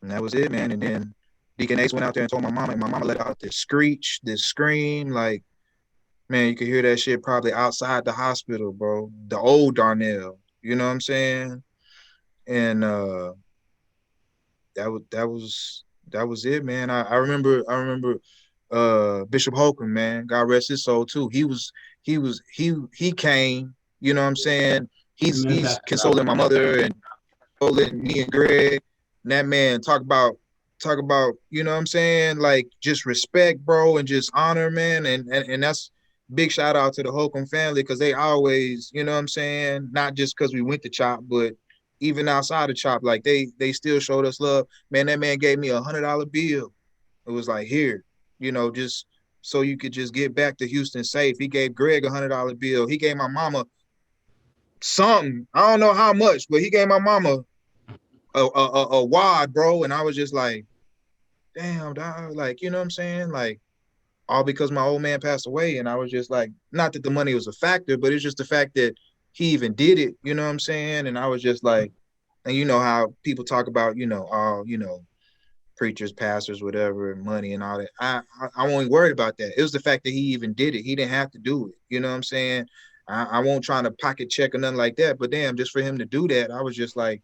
that was it, man. And then Deacon Ace went out there and told my mama, and my mama let out this screech, this scream, like, man, you could hear that shit probably outside the hospital, bro. The old Darnell, you know what I'm saying? And that was it, man. I remember Bishop Holcomb, man. God rest his soul too. He came, you know what I'm saying? He's consoling my mother and consoling me and Greg. And that man talk about, you know what I'm saying? Like, just respect, bro, and just honor, man. And that's big shout out to the Holcomb family, because they always, you know what I'm saying? Not just because we went to CHOP, but even outside of CHOP, like they still showed us love. Man, that man gave me $100 bill. It was like, here, you know, just so you could just get back to Houston safe. He gave Greg $100 bill. He gave my mama something. I don't know how much, but he gave my mama a wad, bro. And I was just like, damn, dog. Like, you know what I'm saying? Like, all because my old man passed away. And I was just like, not that the money was a factor, but it's just the fact that he even did it, you know what I'm saying? And I was just like, and you know how people talk about, you know, all, you know, preachers, pastors, whatever, and money and all that. I wasn't worried about that. It was the fact that he even did it. He didn't have to do it. You know what I'm saying? I won't try to pocket check or nothing like that. But damn, just for him to do that, I was just like,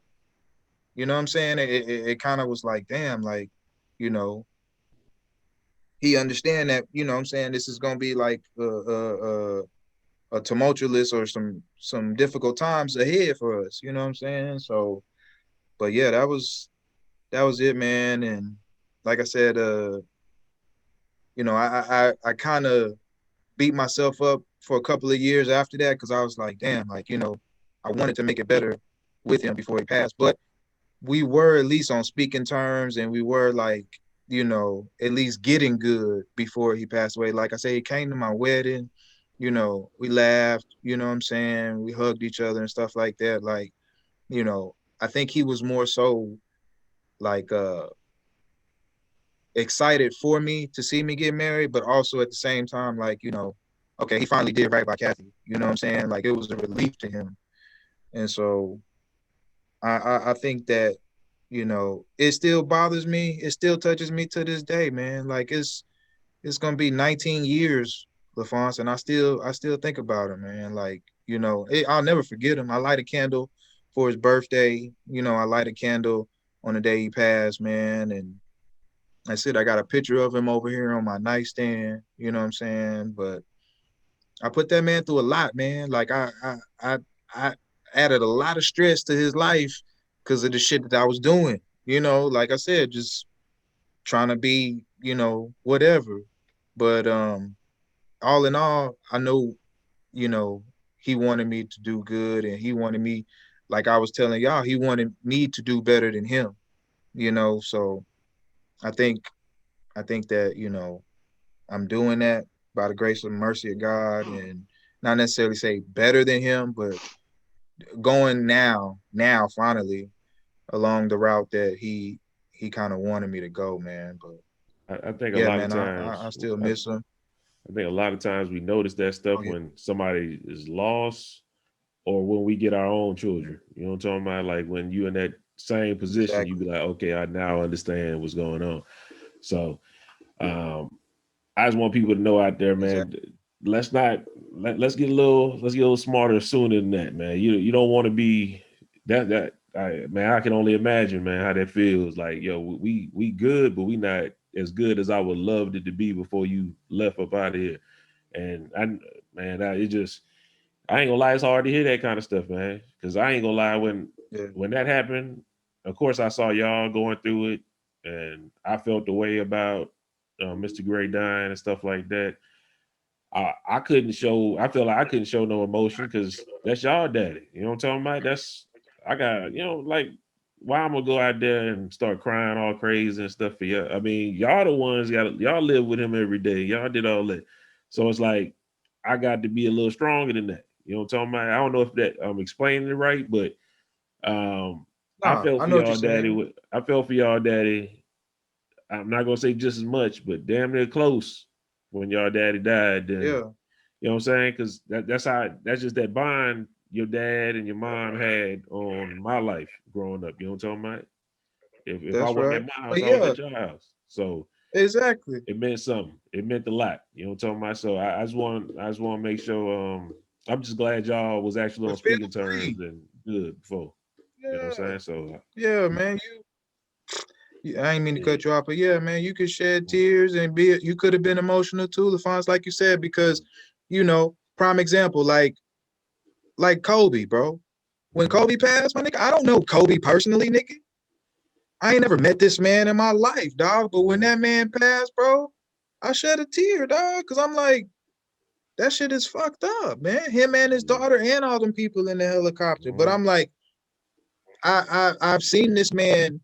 you know what I'm saying? It kind of was like, damn, like, you know, he understand that, you know what I'm saying, this is gonna be like a tumultuous or some difficult times ahead for us, you know what I'm saying? So, but yeah, that was it, man. And like I said, you know, I kind of beat myself up for a couple of years after that because I was like, damn, like, you know, I wanted to make it better with him before he passed. But we were at least on speaking terms, and we were like, you know, at least getting good before he passed away. Like I say, he came to my wedding, you know, we laughed, you know what I'm saying? We hugged each other and stuff like that. Like, you know, I think he was more so like excited for me to see me get married, but also at the same time, like, you know, okay, he finally did right by Kathy. You know what I'm saying? Like, it was a relief to him. And so I think that, you know, it still bothers me. It still touches me to this day, man. Like, it's gonna be 19 years, LaFonce, and I still think about him, man. Like, you know, I'll never forget him. I light a candle for his birthday. You know, I light a candle on the day he passed, man. And I said I got a picture of him over here on my nightstand. You know what I'm saying? But I put that man through a lot, man. Like I added a lot of stress to his life because of the shit that I was doing. You know, like I said, just trying to be, you know, whatever. But all in all, I know, you know, he wanted me to do good, and he wanted me, like I was telling y'all, he wanted me to do better than him, you know. So I think that, you know, I'm doing that by the grace and mercy of God, and not necessarily say better than him, but going now finally along the route that he kind of wanted me to go, man. But I think a yeah, lot of man, I times, still miss him. I think a lot of times we notice that stuff Oh yeah, when somebody is lost or when we get our own children. You know what I'm talking about? Like when you in that same position, you exactly, be like, okay, I now understand what's going on. So I just want people to know out there, man, exactly. let's not let's get a little smarter sooner than that, man. You don't want to be man, I can only imagine, man, how that feels. Like, yo, we good, but we not as good as I would love it to be before you left up out of here. And it just, I ain't gonna lie, it's hard to hear that kind of stuff, man. Because I ain't gonna lie, Yeah, when that happened, of course I saw y'all going through it, and I felt the way about Mr. Gray dying and stuff like that. I couldn't show. I feel like I couldn't show no emotion because that's y'all daddy. You know what I'm talking about? I got, like, why I'm gonna go out there and start crying all crazy and stuff for y'all. I mean, y'all the ones y'all live with him every day. Y'all did all that, so it's like I got to be a little stronger than that. You know what I'm talking about? I don't know if that I'm explaining it right, but I nah, felt I for know what you're y'all daddy. saying. I felt for y'all daddy. I'm not gonna say just as much, but damn near close when y'all daddy died. Then Yeah, you know what I'm saying? Because that's just that bond your dad and your mom had on my life growing up. You know what I'm talking about? If I that's wasn't right. at my house, But I was yeah, at your house. So exactly. it meant something. It meant a lot. You know what I'm talking about? So I just want to make sure I'm just glad y'all was actually on But feel speaking terms free. and good before. You know what Yeah, I'm saying? So yeah, man. I ain't mean to yeah. cut you off, but yeah, man, you could shed tears and you could have been emotional too, LaFonce, like you said, because, you know, prime example, like Kobe, bro. When Kobe passed, my nigga, I don't know Kobe personally, nigga. I ain't never met this man in my life, dog. But when that man passed, bro, I shed a tear, dog, because I'm like, that shit is fucked up, man. Him and his daughter and all them people in the helicopter. But Mhm. I'm like, I've seen this man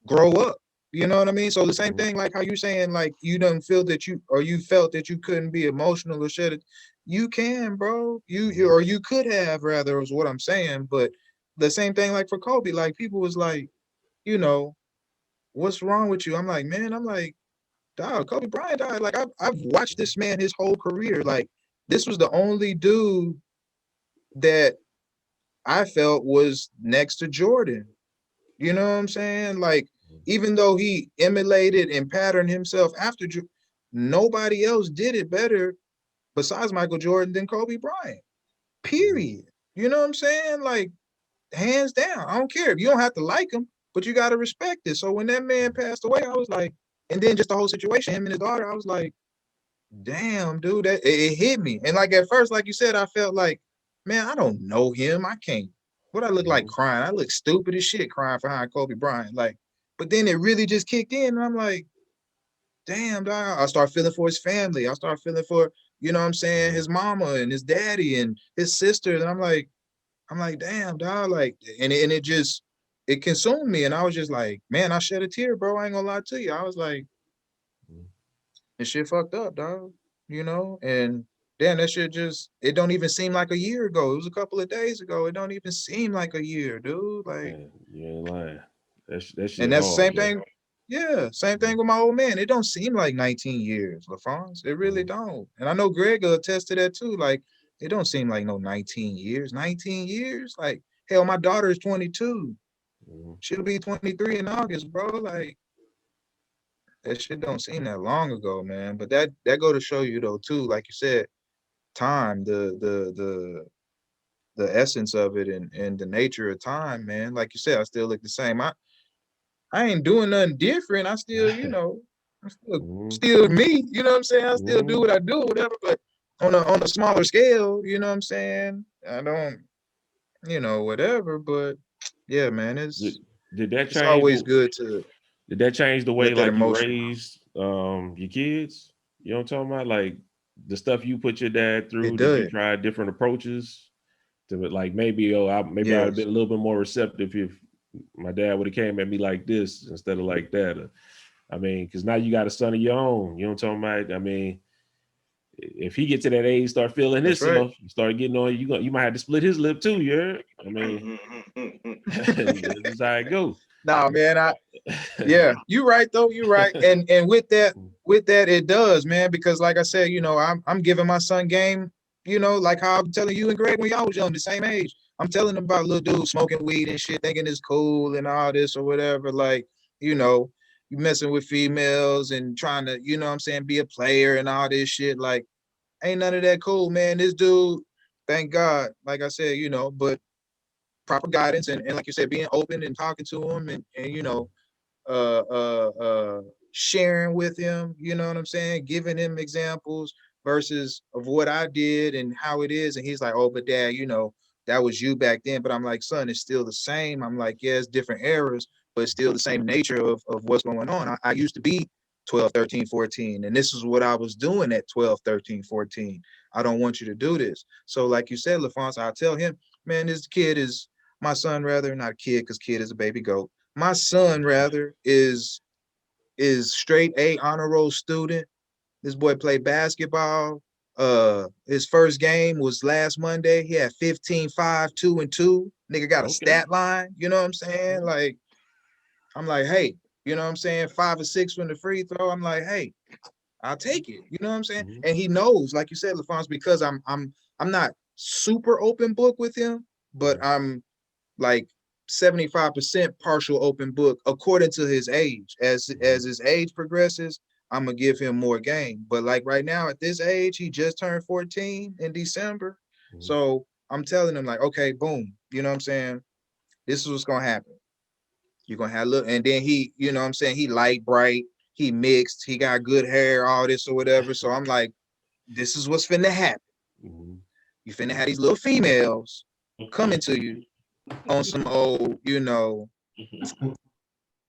grow up. You know what I mean? So the same Mhm. thing, like how you saying, like you don't feel that you felt that you couldn't be emotional or shed it. You can, bro. Mhm. Or you could have rather is what I'm saying. But the same thing, like for Kobe, like people was like, you know, what's wrong with you? I'm like, man, I'm like, dog, Kobe Bryant died. Like I've watched this man his whole career. Like this was the only dude that I felt was next to Jordan. You know what I'm saying? Like, even though he emulated and patterned himself after nobody else did it better besides Michael Jordan than Kobe Bryant. period. You know what I'm saying? Like, hands down. I don't care. You don't have to like him, but you got to respect it. So when that man passed away, I was like, and then just the whole situation, him and his daughter, I was like, damn, dude, that it hit me. And like at first, like you said, I felt like, man, I don't know him. I can't. What I look like crying? I look stupid as shit crying behind Kobe Bryant. Like, but then it really just kicked in, and I'm like, damn, dog. I start feeling for his family. I start feeling for, you know what I'm saying, his mama and his daddy and his sister. And I'm like, damn, dog. Like, and it just it consumed me. And I was just like, man, I shed a tear, bro. I ain't gonna lie to you. I was like, this shit fucked up, dog. You know, and damn, that shit just it don't even seem like a year ago. It was a couple of days ago. It don't even seem like a year, dude. Like, Man, you ain't lying. That shit and that's the hard, same man. thing. Yeah, same thing with my old man. It don't seem like 19 years, LaFonce. It really Mhm. don't. And I know Greg will attest to that too. Like, it don't seem like no 19 years. 19 years? Like, hell, my daughter is 22. Mhm. She'll be 23 in August, bro. Like, that shit don't seem that long ago, man. But that go to show you though, too, like you said, time, the essence of it and the nature of time, man. Like you said, I still look the same. I ain't doing nothing different. I still, you know, I'm Mhm. still me. You know what I'm saying? I still do Mhm. what I do, whatever. But on a smaller scale, you know what I'm saying? I don't, you know, whatever. But yeah, man, Did, did that it's change always the good to did that change the way let that like you emotion. raised your kids? You know what I'm talking about? Like the stuff you put your dad It through, did you does. try different approaches to it? Like maybe maybe I'd have Yes, been a little bit more receptive if my dad would have came at me like this instead of like that. I mean, because now you got a son of your own. You know what I'm talking about? I mean, if he get to that age, start feeling that's right. himself, you start getting on, you might have to split his lip too. You heard? I mean, this is how it go. Nah, man, yeah, you right though. You right. And with that, it does, man, because like I said, you know, I'm giving my son game, you know, like how I'm telling you and Greg when y'all was young, the same age. I'm telling him about little dude smoking weed and shit, thinking it's cool and all this or whatever. Like, you know, you messing with females and trying to, you know what I'm saying, be a player and all this shit. Like, ain't none of that cool, man. This dude, thank God, like I said, you know, but proper guidance and like you said, being open and talking to him and you know, uh, uh, uh, sharing with him, you know what I'm saying? Giving him examples versus of what I did and how it is. And he's like, oh, but dad, you know, that was you back then. But I'm like, son, it's still the same. I'm like, yeah, it's different eras, but it's still the same nature of what's going on. I used to be 12, 13, 14, and this is what I was doing at 12, 13, 14. I don't want you to do this. So like you said, LaFonce, I'll tell him, man, this kid is my son, rather, not a kid, because kid is a baby goat. My son rather is straight A honor roll student. This boy played basketball. His first game was last Monday. He had 15, 5, 2, and 2. Nigga got a Okay. stat line. You know what I'm saying? Like, I'm like, hey, you know what I'm saying? 5 or 6 from the free throw. I'm like, hey, I'll take it. You know what I'm saying? Mhm. And he knows, like you said, LaFonce, because I'm not super open book with him, but I'm like 75% partial open book according to his age. As his age progresses, I'm gonna give him more game. But like right now at this age, he just turned 14 in December. Mhm. So I'm telling him like, okay, boom, you know what I'm saying? This is what's gonna happen. You're gonna have look, and then he, you know what I'm saying, he light bright, he mixed, he got good hair, all this or whatever. So I'm like, this is what's finna happen. Mhm. You finna have these little females coming to you on some old, you know,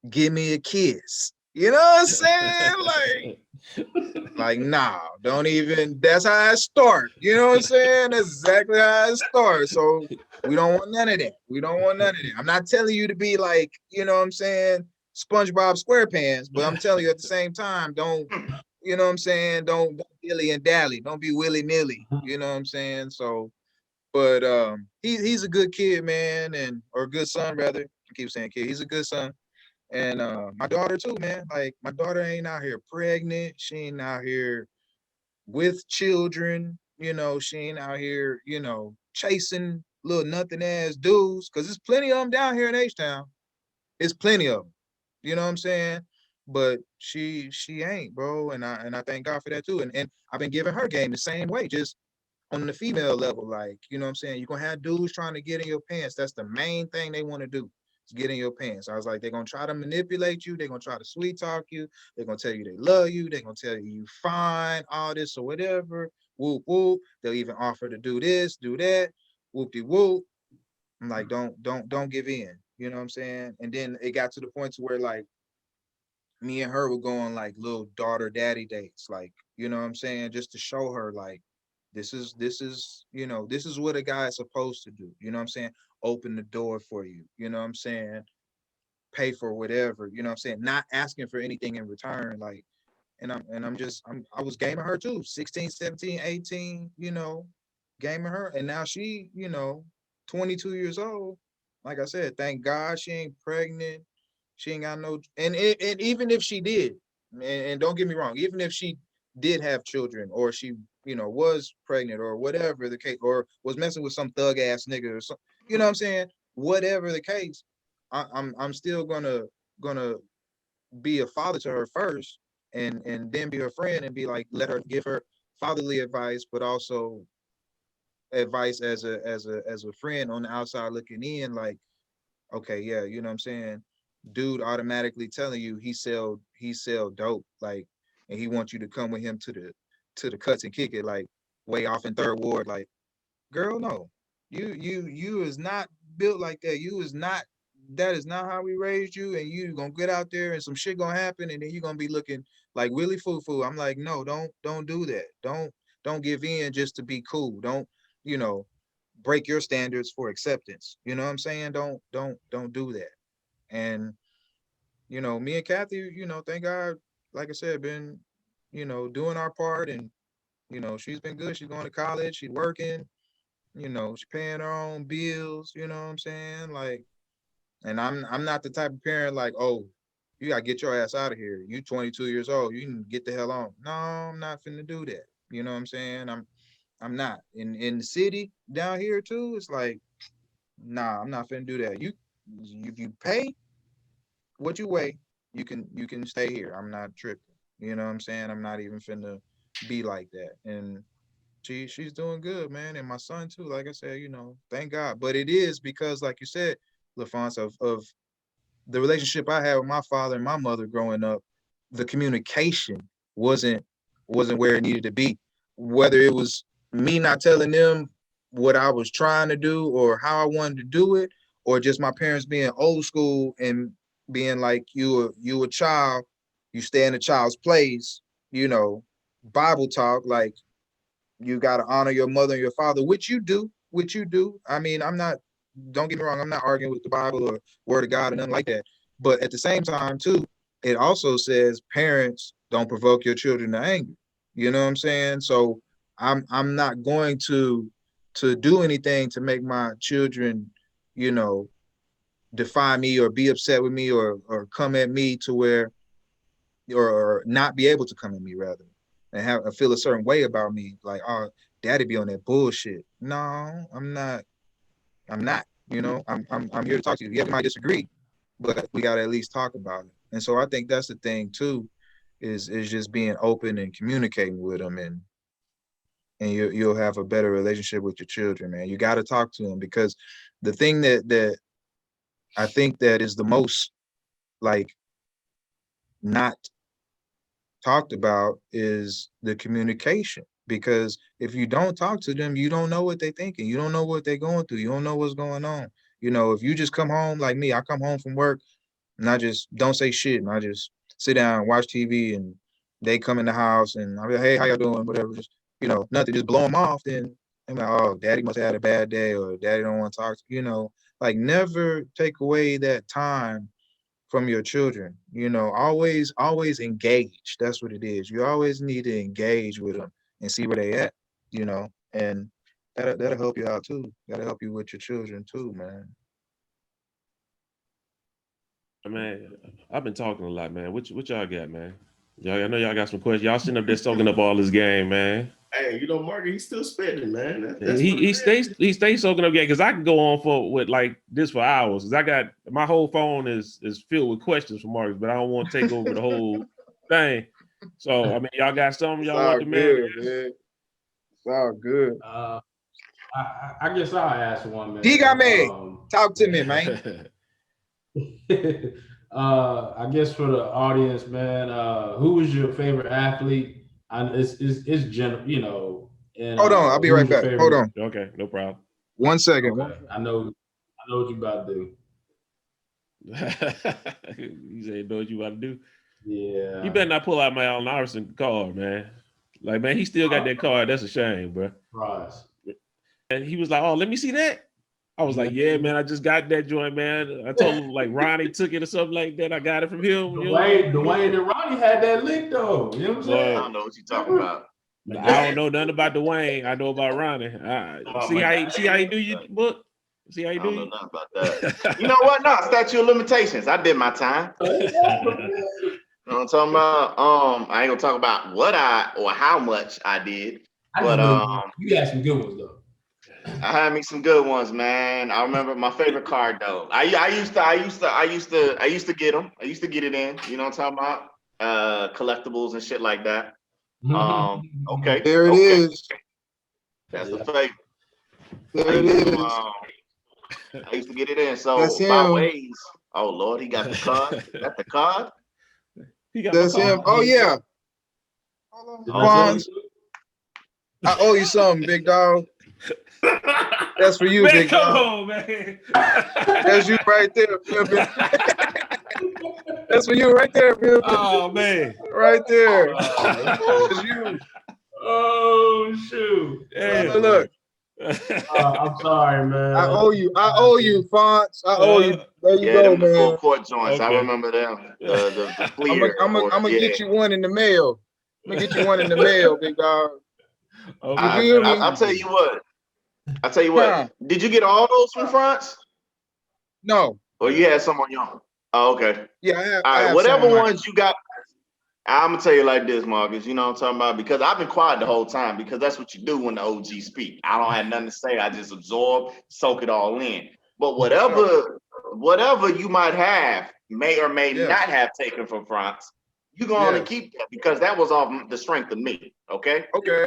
give me a kiss. You know what I'm saying? Like, nah, don't even, that's how it start. You know what I'm saying? That's exactly how it starts. So we don't want none of that. We don't want none of that. I'm not telling you to be like, you know what I'm saying, SpongeBob SquarePants, but I'm telling you at the same time, don't, you know what I'm saying? Don't dilly and dally. Don't be willy-nilly. You know what I'm saying? So, but he's a good kid, man, and or a good son rather. I keep saying kid. He's a good son. And my daughter too, man. Like my daughter ain't out here pregnant. She ain't out here with children. You know, she ain't out here, you know, chasing little nothing ass dudes. Cause there's plenty of them down here in H-Town. It's plenty of them. You know what I'm saying? But she ain't, bro. And I thank God for that too. And I've been giving her game the same way. Just on the female level, like, you know what I'm saying? You're gonna have dudes trying to get in your pants. That's the main thing they want to do, is get in your pants. I was like, they're gonna try to manipulate you, they're gonna try to sweet talk you, they're gonna tell you they love you, they're gonna tell you fine, all this or whatever. Whoop whoop. They'll even offer to do this, do that, whoop-de-whoop. I'm like, don't give in. You know what I'm saying? And then it got to the point to where like me and her were going like little daughter daddy dates, like, you know what I'm saying, just to show her like this is you know, this is what a guy is supposed to do. You know what I'm saying? Open the door for you. You know what I'm saying? Pay for whatever. You know what I'm saying? Not asking for anything in return. Like, and I was gaming her too, 16, 17, 18. You know, gaming her, and now she, you know, 22 years old. Like I said, thank God she ain't pregnant. She ain't got no, and even if she did, and don't get me wrong, even if she did have children, or she, you know, was pregnant or whatever the case, or was messing with some thug ass nigga or something, you know what I'm saying? Whatever the case, I'm still gonna be a father to her first, and then be her friend and be like, let her give her fatherly advice, but also advice as a friend on the outside looking in, like, okay, yeah, you know what I'm saying? Dude automatically telling you he sell dope, like, and he wants you to come with him to the cuts and kick it, like way off in Third Ward. Like, girl, no. You is not built like that. You is not, that is not how we raised you, and you gonna get out there and some shit gonna happen, and then you're gonna be looking like Willie Foo. I'm like, no, don't do that. Don't give in just to be cool. Don't, you know, break your standards for acceptance. You know what I'm saying? Don't do that. And, you know, me and Kathy, you know, thank God, like I said, been, you know, doing our part, and, you know, she's been good. She's going to college, she's working, you know, she's paying her own bills, you know what I'm saying? Like, and I'm not the type of parent like, oh, you gotta get your ass out of here. You 22 years old, you can get the hell on. No, I'm not finna do that. You know what I'm saying? I'm not. In the city down here too, it's like, nah, I'm not finna do that. You, if you pay what you weigh, you can stay here. I'm not tripping. You know what I'm saying? I'm not even finna be like that. And she's doing good, man. And my son too, like I said, you know, thank God. But it is because, like you said, LaFonce, of the relationship I had with my father and my mother growing up, the communication wasn't where it needed to be. Whether it was me not telling them what I was trying to do or how I wanted to do it, or just my parents being old school and being like, you a child, you stay in a child's place, you know, Bible talk, like, you got to honor your mother and your father, which you do, I mean, I'm not, don't get me wrong, I'm not arguing with the Bible or word of God or nothing like that. But at the same time too, it also says parents don't provoke your children to anger. You know what I'm saying? So I'm not going to do anything to make my children, you know, defy me or be upset with me or come at me to where, or not be able to come at me rather, and have feel a certain way about me, like, oh, daddy be on that bullshit. No, I'm not. You know, I'm here to talk to you. Yeah, we might disagree, but we gotta at least talk about it. And so I think that's the thing too, is just being open and communicating with them, and you'll have a better relationship with your children, man. You got to talk to them, because the thing that I think that is the most, like, not talked about is the communication. Because if you don't talk to them, you don't know what they're thinking. You don't know what they're going through. You don't know what's going on. You know, if you just come home like me, I come home from work and I just don't say shit, and I just sit down, watch TV, and they come in the house and I'm like, hey, how y'all doing? Whatever, just, you know, nothing, just blow them off. Then I'm like, oh, daddy must have had a bad day, or daddy don't want to talk to, you know, like, never take away that time from your children. You know, always engage. That's what it is. You always need to engage with them and see where they at, you know, and that'll help you out too. That'll help you with your children too, man. Man, I've been talking a lot, man. What y'all got, man? Y'all, I know y'all got some questions. Y'all sitting up there soaking up all this game, man. Hey, you know, Mark, he's still spitting, man. That's he stays soaking up game, because I can go on with like this for hours. Because I got my whole phone is filled with questions from Marcus, but I don't want to take over the whole thing. So I mean, y'all got something y'all want to, man? all good. I guess I'll ask one, man. He got me. Talk to me, man. I guess for the audience, man, who was your favorite athlete? It's general, you know. And Hold on, I'll be right back. Hold on. Okay, no problem. 1 second. Okay. I know what you about to do. You say know what you about to do? Yeah. You better not pull out my Allen Iverson card, man. Like, man, he still got that card. That's a shame, bro. Right. And he was like, "Oh, let me see that." I was like, "Yeah, man, I just got that joint, man." I told him like Ronnie took it or something like that. I got it from him. Dwayne and Ronnie had that lick though. You know what I'm saying? I don't know what you're talking about. I don't know nothing about Dwayne. I know about Ronnie. See how he do you book? See how he do you? I don't know nothing about that. You know what? No, statute of limitations. I did my time. You know what I'm talking about? I ain't gonna talk about what or how much I did. But you had some good ones though. I had me some good ones, man. I remember my favorite card though. I used to get them. I used to get it in. You know what I'm talking about? Collectibles and shit like that. Okay. There it is. That's the favorite. There it is. I used to get it in. So That's by him. ways. Oh Lord, he got the card. Got the card. That's him. Oh yeah. Bonds. I owe you something, big dog. That's for you, man, big come dog. on, man. That's you right there, Pimpin'. That's for you right there, Pimpin'. Oh man. Right there. That's you. Oh shoot. Hey. Look. I'm sorry, man. I owe you, Fonts. I owe you. There you go, them man. The full court joints. Okay. I remember them. The clear. I'm gonna get you one in the mail. I'm gonna get you one in the mail, big dog. Okay. You feel me? I'll tell you what. Huh. Did you get all those from France? No. Or you had some on your own? Oh, okay. Yeah, I have. All right, have whatever some ones you got. I'm gonna tell you like this, Marcus. You know what I'm talking about? Because I've been quiet the whole time because that's what you do when the OGs speak. I don't have nothing to say. I just absorb, soak it all in. But whatever you might have, may or may not have taken from France, you're gonna keep that because that was off the strength of me. Okay. Okay.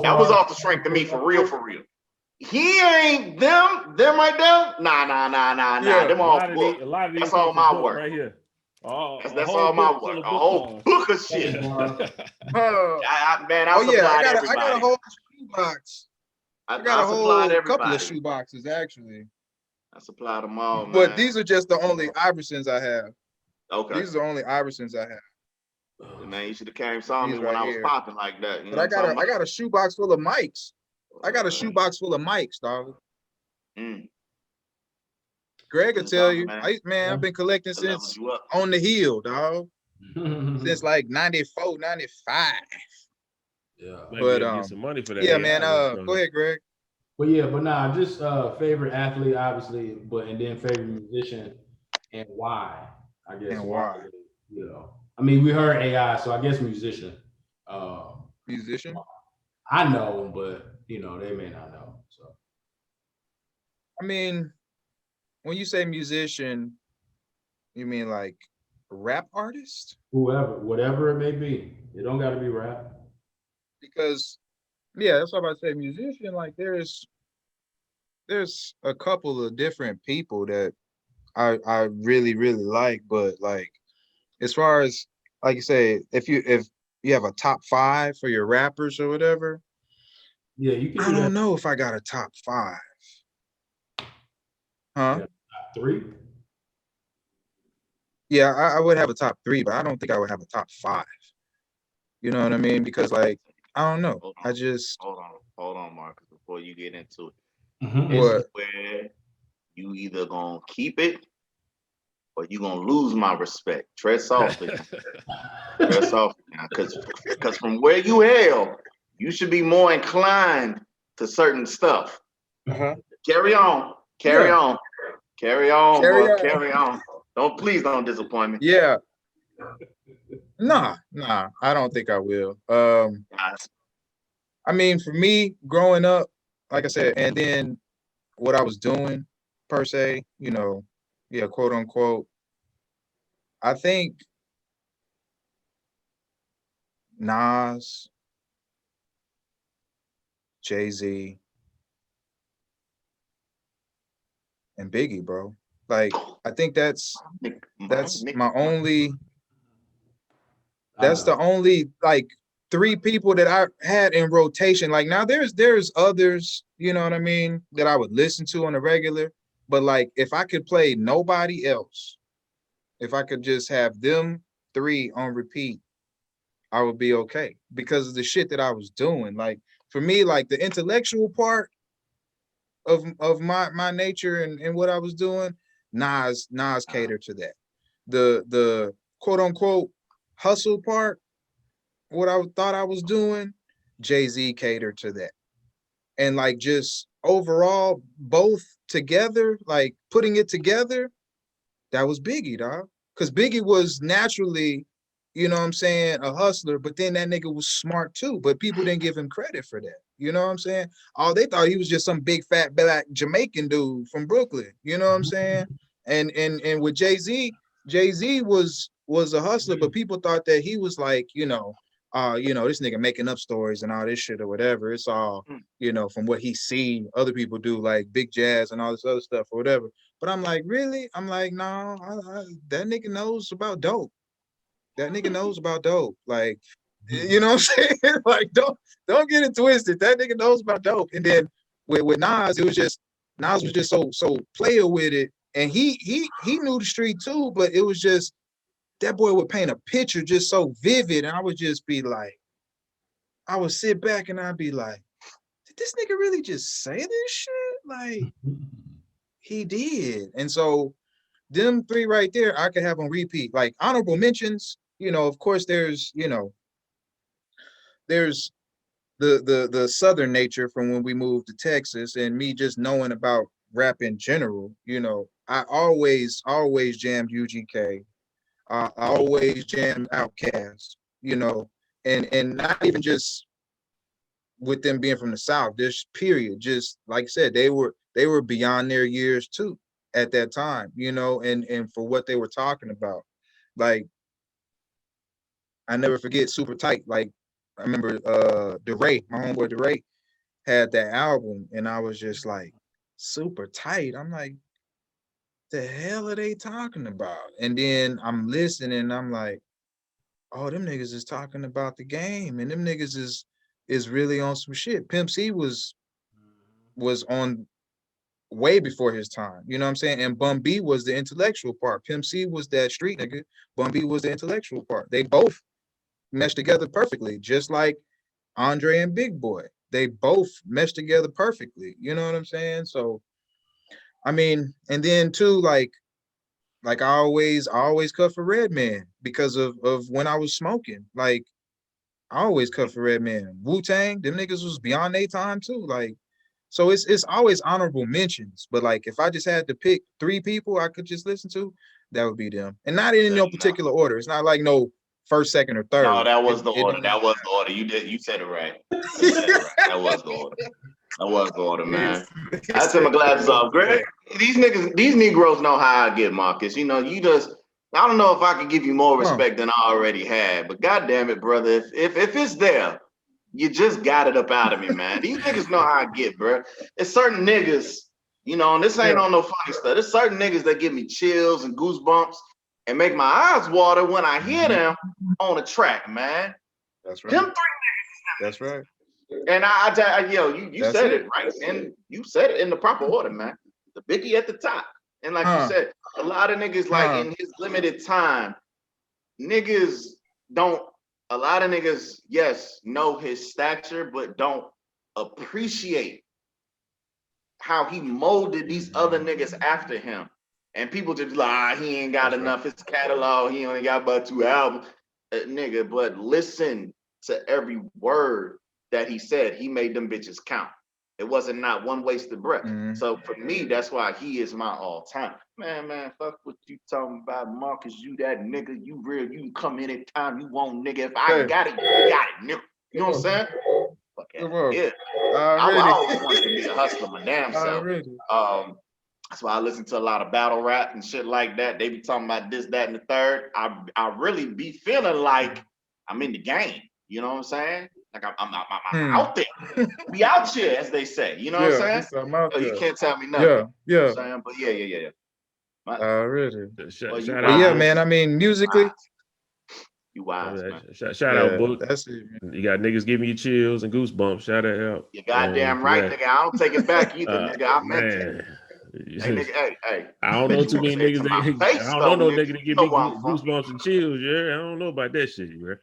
That was off the strength of me for real, for real. He ain't them right there. Nah. Them all book. That's all my work right here. That's all my work. A whole book of shit. Man, I got a whole shoebox. I got a whole couple of shoe boxes actually. I supplied them all, man. But these are just the only Iversons I have. Okay. These are the only Iversons I have. Man, you should have came saw me when I was popping like that. But I got a shoebox full of mics. I got a shoebox full of mics, dog. Greg will tell you, I've been collecting since On the Hill, dog. Since like 94, 95. Yeah. But get some money for that. Yeah, man. Go ahead, Greg. But just favorite athlete, obviously, and then favorite musician and why, I guess. And why? You know. I mean, we heard AI, so I guess musician. Musician? I know, but they may not know. So I mean, when you say musician, you mean like rap artist? Whatever it may be. It don't gotta be rap. Because that's what I'm about to say. Musician, like there's a couple of different people that I really, really like, but like as far as like you say, if you have a top 5 for your rappers or whatever, you can. I don't know if I got a top 5. Huh? Top 3? Yeah, I would have a top 3, but I don't think I would have a top 5. You know what I mean? Because like I don't know. I just hold on, Marcus, before you get into it. What? Where you either gonna keep it or you gonna lose my respect. Tread softly. Tread softly now. Because from where you hail, you should be more inclined to certain stuff. Carry on. Carry on. Please don't disappoint me. Yeah. Nah, I don't think I will. I mean, for me, growing up, like I said, and then what I was doing per se, quote unquote, I think Nas, Jay-Z, and Biggie, bro. Like, I think that's my only. That's the only like 3 people that I had in rotation. Like now there's others, you know what I mean, that I would listen to on a regular. But like if I could play nobody else, if I could just have them 3 on repeat, I would be okay because of the shit that I was doing. Like for me, like the intellectual part of my nature and what I was doing, Nas catered to that. The quote unquote hustle part, what I thought I was doing, Jay-Z catered to that. And like just overall, both together, like putting it together, that was Biggie, dog. Because Biggie was naturally, you know what I'm saying, a hustler, but then that nigga was smart too. But people didn't give him credit for that. You know what I'm saying? Oh, they thought he was just some big fat black Jamaican dude from Brooklyn. You know what I'm saying? And with Jay-Z, Jay-Z was a hustler, but people thought that he was like, this nigga making up stories and all this shit or whatever. It's all, from what he see other people do, like Big Jazz and all this other stuff or whatever. But I'm like, really? I'm like, no, that nigga knows about dope. That nigga knows about dope. Like, you know what I'm saying? Like, don't get it twisted. That nigga knows about dope. And then with Nas, it was just Nas was just so player with it. And he knew the street too, but it was just that boy would paint a picture just so vivid. And I would just be like, I would sit back and I'd be like, did this nigga really just say this shit? Like, he did. And so them 3 right there, I could have on repeat. Like honorable mentions, of course there's the Southern nature from when we moved to Texas and me just knowing about rap in general. I always jammed UGK. I always jammed Outkast, and not even just with them being from the South, this period, just like I said, they were beyond their years too at that time, and for what they were talking about. Like, I never forget Super Tight. Like, I remember DeRay, my homeboy DeRay, had that album, and I was just like, Super Tight. I'm like, the hell are they talking about? And then I'm listening, and I'm like, oh, them niggas is talking about the game, and them niggas is really on some shit. Pimp C was on way before his time, you know what I'm saying? And Bun B was the intellectual part. Pimp C was that street nigga. Bun B was the intellectual part. They both meshed together perfectly, just like Andre and Big Boy. They both meshed together perfectly. You know what I'm saying? So, I mean, and then too, like I always cut for Redman because of when I was smoking. Like, I always cut for Redman. Wu-Tang, them niggas was beyond their time too. Like, so it's always honorable mentions. But like, if I just had to pick 3 people I could just listen to, that would be them. And not in no particular order. It's not like no first, second, or third. No, that was the order. That was the order. You said it right. You said it right. That was the order. That was the order, man. I took my glasses off. Greg, these Negroes know how I get, Marcus. I don't know if I can give you more respect than I already had, but goddamn it, brother, if it's there, you just got it up out of me, man. These niggas know how I get, bro. It's certain niggas, and this ain't on no funny stuff. There's certain niggas that give me chills and goosebumps and make my eyes water when I hear them on a track, man. That's right. Them 3 niggas. That's right. And you said it right, and you said it in the proper order, man. The Biggie at the top, and like you said, a lot of niggas in his limited time, a lot of niggas, yes, know his stature, but don't appreciate how he molded these other niggas after him. And people just like, he ain't got enough. His catalog, he only got about 2 albums, nigga. But listen to every word that he said. He made them bitches count. It wasn't not one wasted breath. So for me, that's why he is my all time. Man, fuck what you talking about, Marcus. You that nigga. You real. You can come anytime you want, nigga. If I got it, you got it, nigga. You know what I'm saying? Fuck yeah. I always wanted to be a hustler, my damn self. That's why I listen to a lot of battle rap and shit like that. They be talking about this, that, and the third. I really be feeling like I'm in the game. You know what I'm saying? Like I'm out there. We out here, as they say. You know what I'm saying? You can't tell me nothing. Yeah. You know what I'm saying? But yeah. Already. Shout But yeah, out, man. I mean, musically. You wise, man. Shout out, Book. That's it, man. You got niggas giving you chills and goosebumps. Shout that out. You goddamn right, nigga. I don't take it back either, nigga. I meant it. Hey, nigga, hey. I don't know too many niggas. I don't know no nigga that give me goosebumps and chills. Yeah, I don't know about that shit, bro.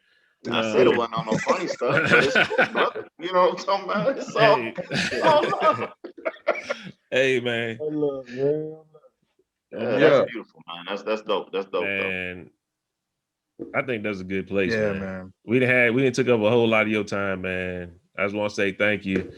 I said it wasn't on no funny stuff, but it's cool, brother. You know what I'm talking about? It's all Hey, man. I love, man. That's beautiful, man. That's dope. That's dope, man. I think that's a good place, man. We didn't took up a whole lot of your time, man. I just want to say thank you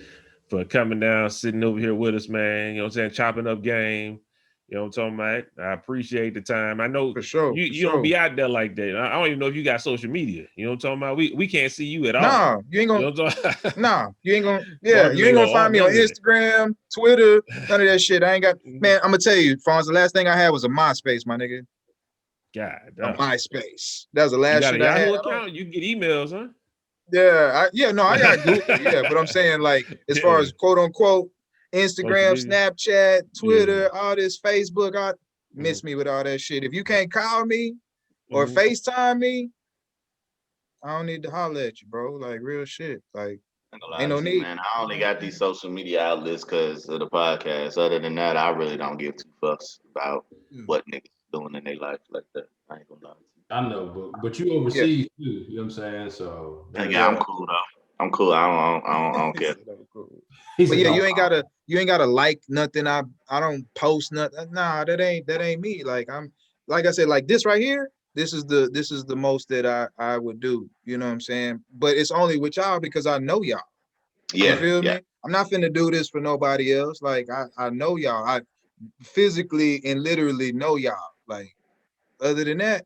for coming down, sitting over here with us, man. You know what I'm saying? Chopping up game. You know what I'm talking about? I appreciate the time. I know for sure. You don't be out there like that. I don't even know if you got social media. You know what I'm talking about? We can't see you at all. Nah, you ain't gonna. You know you ain't gonna. Yeah, you ain't gonna find me on Instagram, Twitter, none of that shit. I ain't got. Man, I'm gonna tell you, Fonz. The last thing I had was a MySpace, my nigga. God, a MySpace. That was the last shit I had. Yahoo account? You can get emails, huh? Yeah, I got Google. Yeah, but I'm saying like as far as quote unquote Instagram, Snapchat, Twitter, all this Facebook, miss me with all that shit. If you can't call me or FaceTime me, I don't need to holler at you, bro. Like real shit. Like ain't no need. Man, I only got these social media outlets because of the podcast. Other than that, I really don't give two fucks about what niggas doing in their life like that. I ain't gonna lie to you. I know, but you overseas too. You know what I'm saying? So yeah, I'm cool though. I'm cool. I don't care. But yeah, you ain't gotta like nothing. I don't post nothing. Nah, that ain't me. Like like I said, like this right here. This is the most that I would do. You know what I'm saying? But it's only with y'all because I know y'all. Yeah. You feel me? I'm not finna do this for nobody else. Like I know y'all. I physically and literally know y'all. Like other than that,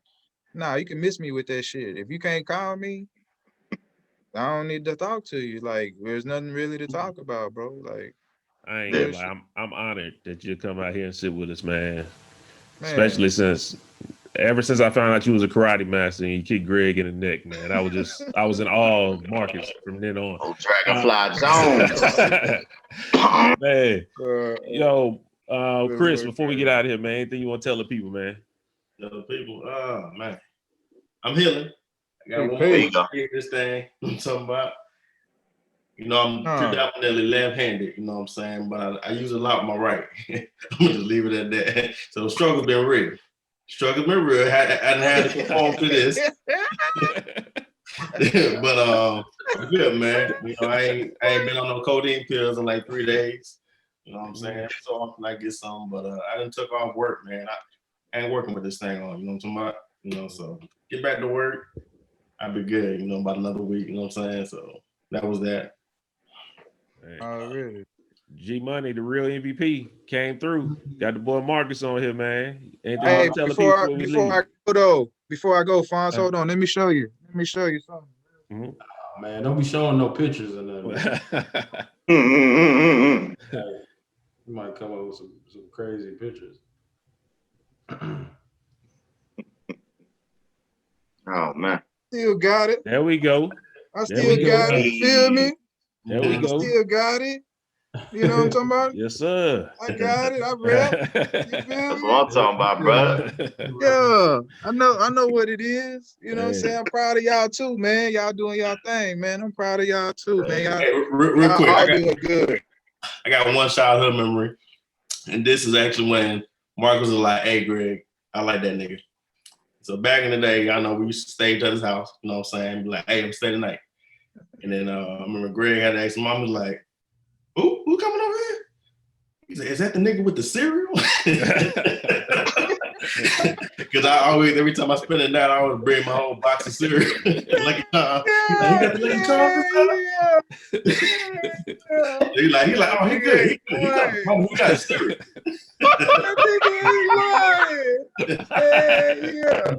nah, you can miss me with that shit. If you can't call me, I don't need to talk to you. Like, there's nothing really to talk about, bro. Like, I ain't gonna lie. I'm honored that you come out here and sit with us, man. Especially ever since I found out you was a karate master and you kicked Greg in the neck, man. I was in awe of Marcus from then on. Oh, Dragonfly Jones. Man. Yo, Chris, before we get out of here, man, anything you want to tell the people, man? Tell the people, man. I'm healing. I got one more this thing I'm talking about. You know, I'm predominantly left-handed, you know what I'm saying? But I use a lot with my right. I'm gonna just leave it at that. So the struggle's been real. I didn't have to perform to this. But good, man. You know, I ain't been on no codeine pills in like 3 days. You know what I'm saying? So often I get some, but I done took off work, man. I ain't working with this thing on, you know what I'm talking about? You know, so get back to work. I'll be good, you know, about another week, you know what I'm saying? So that was that. Really? G Money, the real MVP, came through. Got the boy Marcus on here, man. Hey, before I go, Fonz, hold on. Let me show you something. Oh, man, don't be showing no pictures or nothing. You might come up with some crazy pictures. Oh man. Still got it. There we go. I still got it. Feel me? There we go. Still got it. You know what I'm talking about? Yes, sir. I got it. I rep. That's what I'm talking about, bro. Yeah, I know what it is. You know what I'm saying? I'm proud of y'all too, man. Y'all doing y'all thing, man. I'm proud of y'all too, man. Hey, real quick, y'all doing good. I got one childhood memory, and this is actually when Marcus was like, "Hey, Greg, I like that nigga." So back in the day, I know we used to stay at his house. You know what I'm saying? Be like, "Hey, I'm staying tonight." And then I remember Greg had to ask mom, was like, Who coming over here? He said, "Is that the nigga with the cereal?" Because I always, every time I spend a night, I always bring my whole box of cereal. Lucky Charms. He got the Lucky Charms. He's like, "Oh, he good. He got cereal." Yeah.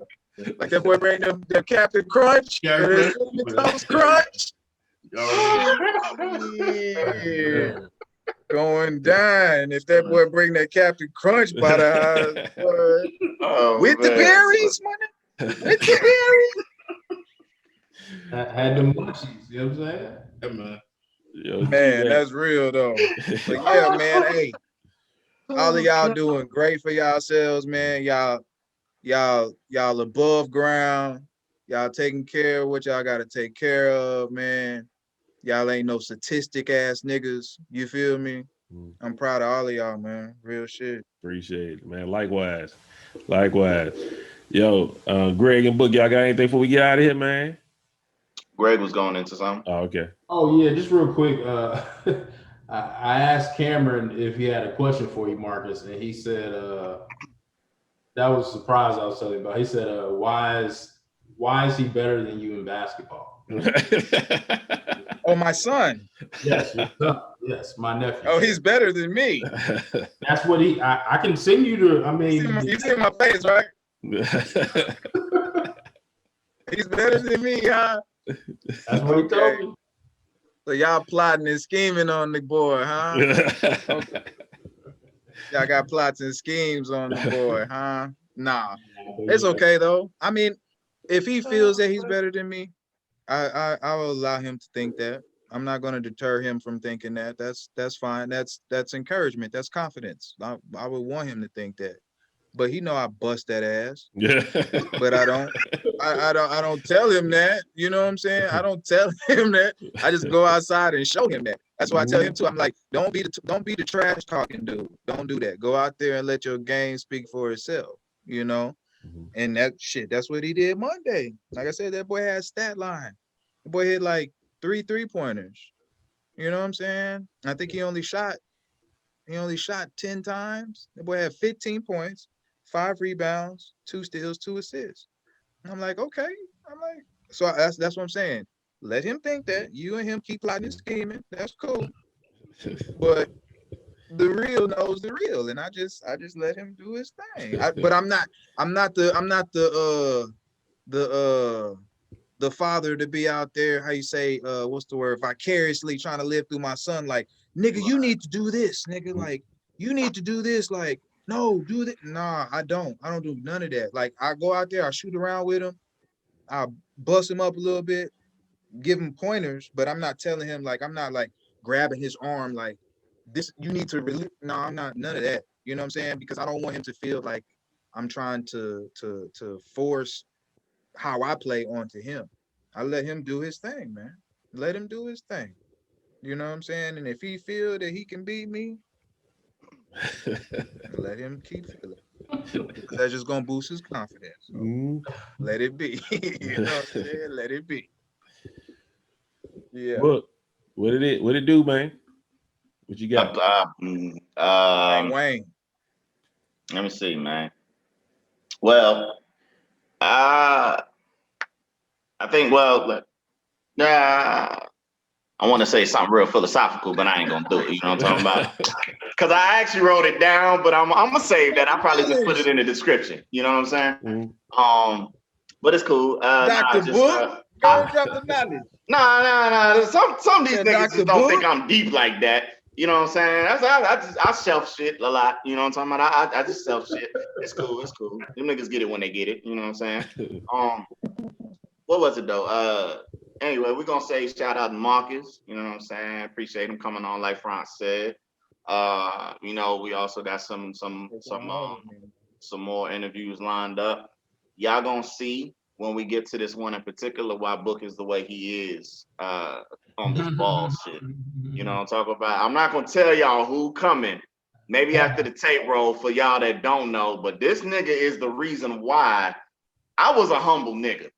Like that boy bring them Captain Crunch. Toast Crunch. Yeah. Going down. If that boy bring that Captain Crunch by the house, with the berries, money. With the berries. Had the munchies, you know what I'm saying? Yeah, man. Yo, Man, that's real though. But yeah, man, hey, all of y'all doing great for yourselves, man. Y'all above ground. Y'all taking care of what y'all gotta take care of, man. Y'all ain't no statistic ass niggas. You feel me? I'm proud of all of y'all, man. Real shit. Appreciate it, man. Likewise. Yo, Greg and Book, y'all got anything before we get out of here, man? Greg was going into something. Oh, okay. Oh yeah, just real quick. I asked Cameron if he had a question for you, Marcus, and he said that was a surprise I was telling you about. He said, why is he better than you in basketball? Oh, my son. Yes, your son. Yes, my nephew. Oh, he's better than me. That's what I can send you to. I mean, you see my face, right? He's better than me, huh? That's what he told me. So y'all plotting and scheming on the boy, huh? Okay. Y'all got plots and schemes on the boy, huh? Nah, it's okay though. I mean, if he feels that he's better than me, I will allow him to think that. I'm not going to deter him from thinking that. That's fine. That's encouragement. That's confidence. I would want him to think that. But he know I bust that ass. Yeah. But I don't tell him that. You know what I'm saying? I don't tell him that. I just go outside and show him that. That's why I tell him too. I'm like, don't be the trash talking dude. Don't do that. Go out there and let your game speak for itself. You know? And that's what he did Monday. Like I said, that boy had a stat line. The boy hit like 3 3-pointers. You know what I'm saying? I think he only shot 10 times. The boy had 15 points, 5 rebounds, 2 steals, 2 assists. And I'm like, okay. So that's what I'm saying. Let him think that. You and him keep plotting and scheming. That's cool. But the real knows the real, and I just let him do his thing. But I'm not the father to be out there, how you say, what's the word, vicariously trying to live through my son, like, nigga, you need to do this, nigga, like, you need to do this, like, no, do that. Nah, I don't do none of that. Like, I go out there, I shoot around with him, I bust him up a little bit, give him pointers, but I'm not telling him, like, I'm not like grabbing his arm like this, you need to release. No, I'm not, none of that. You know what I'm saying? Because I don't want him to feel like I'm trying to force how I play onto him. I let him do his thing, man. Let him do his thing. You know what I'm saying? And if he feel that he can beat me, let him keep feeling. That's just gonna boost his confidence. So let it be. You know what I'm saying? Let it be. Yeah. Look, what it do, man? What you got? Wayne. Let me see, man. Well, I think, I want to say something real philosophical, but I ain't gonna do it. You know what I'm talking about? Because I actually wrote it down, but I'm gonna save that. I'll probably just put it in the description. You know what I'm saying? But it's cool. Dr. Book, go drop the knowledge. Nah. Some of these niggas just don't think I'm deep like that. You know what I'm saying? I self shit a lot. You know what I'm talking about? I just self shit. It's cool. Them niggas get it when they get it. You know what I'm saying? What was it though? Anyway, we're gonna say shout out to Marcus. You know what I'm saying? Appreciate him coming on, like Frank said. You know, we also got some more interviews lined up. Y'all gonna see when we get to this one in particular why Book is the way he is on this ball shit. You know what I'm talking about? I'm not gonna tell y'all who coming. Maybe after the tape roll for y'all that don't know, but this nigga is the reason why I was a humble nigga.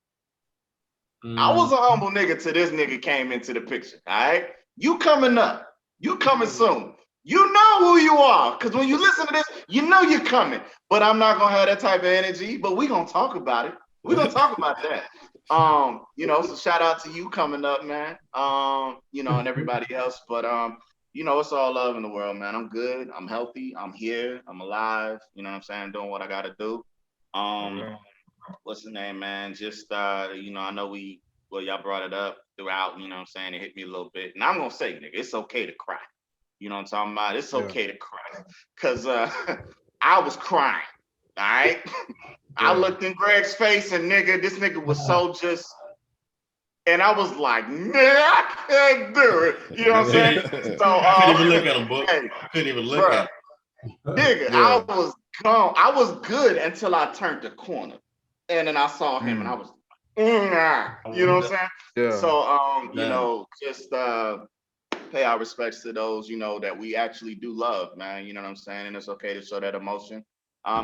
I was a humble nigga till this nigga came into the picture. All right, you coming up, you coming soon. You know who you are, because when you listen to this, you know you're coming. But I'm not gonna have that type of energy. But we gonna talk about it. We're gonna talk about that. You know, so shout out to you coming up, man. You know, and everybody else. But you know, it's all love in the world, man. I'm good. I'm healthy. I'm here. I'm alive. You know what I'm saying? Doing what I gotta do. What's the name, man? Just you know, I know y'all brought it up throughout, you know what I'm saying? It hit me a little bit. And I'm gonna say, nigga, it's okay to cry. You know what I'm talking about? It's okay to cry. Cause I was crying. All right. I looked in Greg's face and this nigga was so just And I was like, man, I can't do it. You know what I'm saying? So I couldn't even look at him, book. Hey, I couldn't even look at him. Nigga, Yeah. I was gone. I was good until I turned the corner. And then I saw him and I was you know what I'm saying? Yeah. So you know, just pay our respects to those, you know, that we actually do love, man. You know what I'm saying? And it's okay to show that emotion.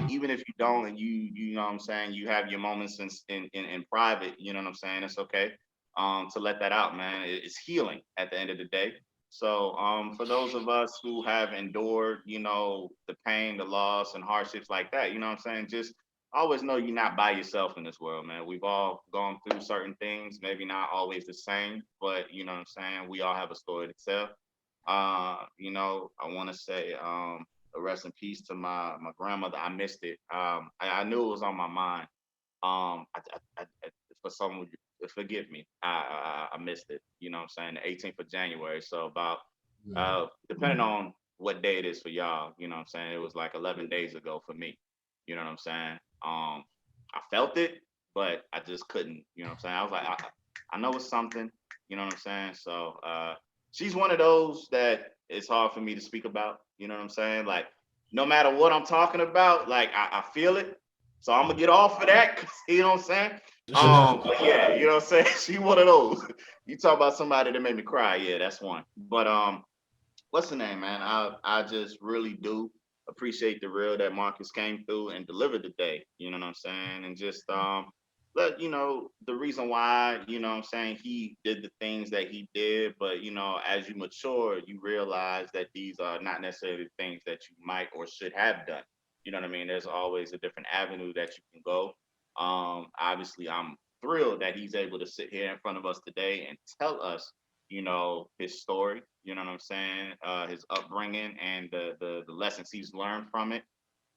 Even if you don't and you know what I'm saying, you have your moments in private, you know what I'm saying? It's okay to let that out, man. It's healing at the end of the day. So for those of us who have endured, you know, the pain, the loss, and hardships like that, you know what I'm saying, just always know you're not by yourself in this world, man. We've all gone through certain things, maybe not always the same, but you know what I'm saying, we all have a story to tell. You know, I want to say a rest in peace to my grandmother. I missed it. I knew it was on my mind. I, for someone, forgive me, I missed it. You know what I'm saying, the 18th of January. So about depending on what day it is for y'all, you know what I'm saying, it was like 11 days ago for me. You know what I'm saying? I felt it, but I just couldn't, you know what I'm saying? I was like, I know it's something, you know what I'm saying? So she's one of those that it's hard for me to speak about, you know what I'm saying? Like, no matter what I'm talking about, like I feel it. So I'm gonna get off of that, you know what I'm saying? But yeah, you know what I'm saying? She one of those. You talk about somebody that made me cry, yeah, that's one. But what's the name, man? I just really do appreciate the real that Marcus came through and delivered today. You know what I'm saying? And just let you know the reason why, you know what I'm saying, he did the things that he did. But you know, as you mature, you realize that these are not necessarily things that you might or should have done. You know what I mean? There's always a different avenue that you can go. Obviously, I'm thrilled that he's able to sit here in front of us today and tell us, you know, his story, you know what I'm saying, his upbringing and the lessons he's learned from it,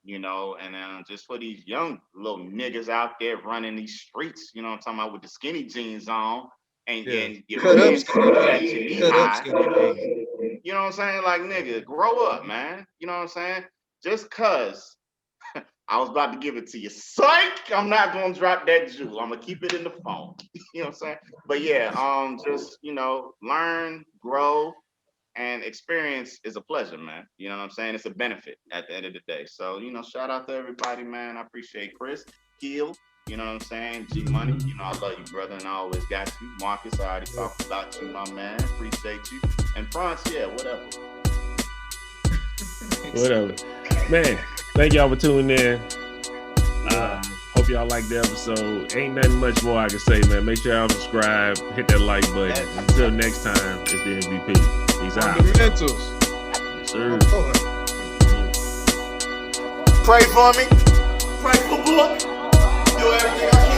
you know, and just for these young little niggas out there running these streets, you know what I'm talking about, with the skinny jeans on and your pants at your knee high. You know what I'm saying? Like, nigga, grow up, man. You know what I'm saying? Just cause I was about to give it to you. Psych! I'm not gonna drop that jewel. I'm gonna keep it in the phone. You know what I'm saying? But yeah, just, you know, learn, grow, and experience is a pleasure, man. You know what I'm saying? It's a benefit at the end of the day. So, you know, shout out to everybody, man. I appreciate Chris, Keel, you know what I'm saying? G Money, you know, I love you, brother, and I always got you. Marcus, I already talked about you, my man. Appreciate you. And France, yeah, whatever. Whatever. Man, thank y'all for tuning in. Hope y'all like the episode. Ain't nothing much more I can say, man. Make sure y'all subscribe, hit that like button. Until next time, it's the MVP. Peace out. Fundamentals. Yes, sir. Pray for me. Pray for Book. Do everything I can.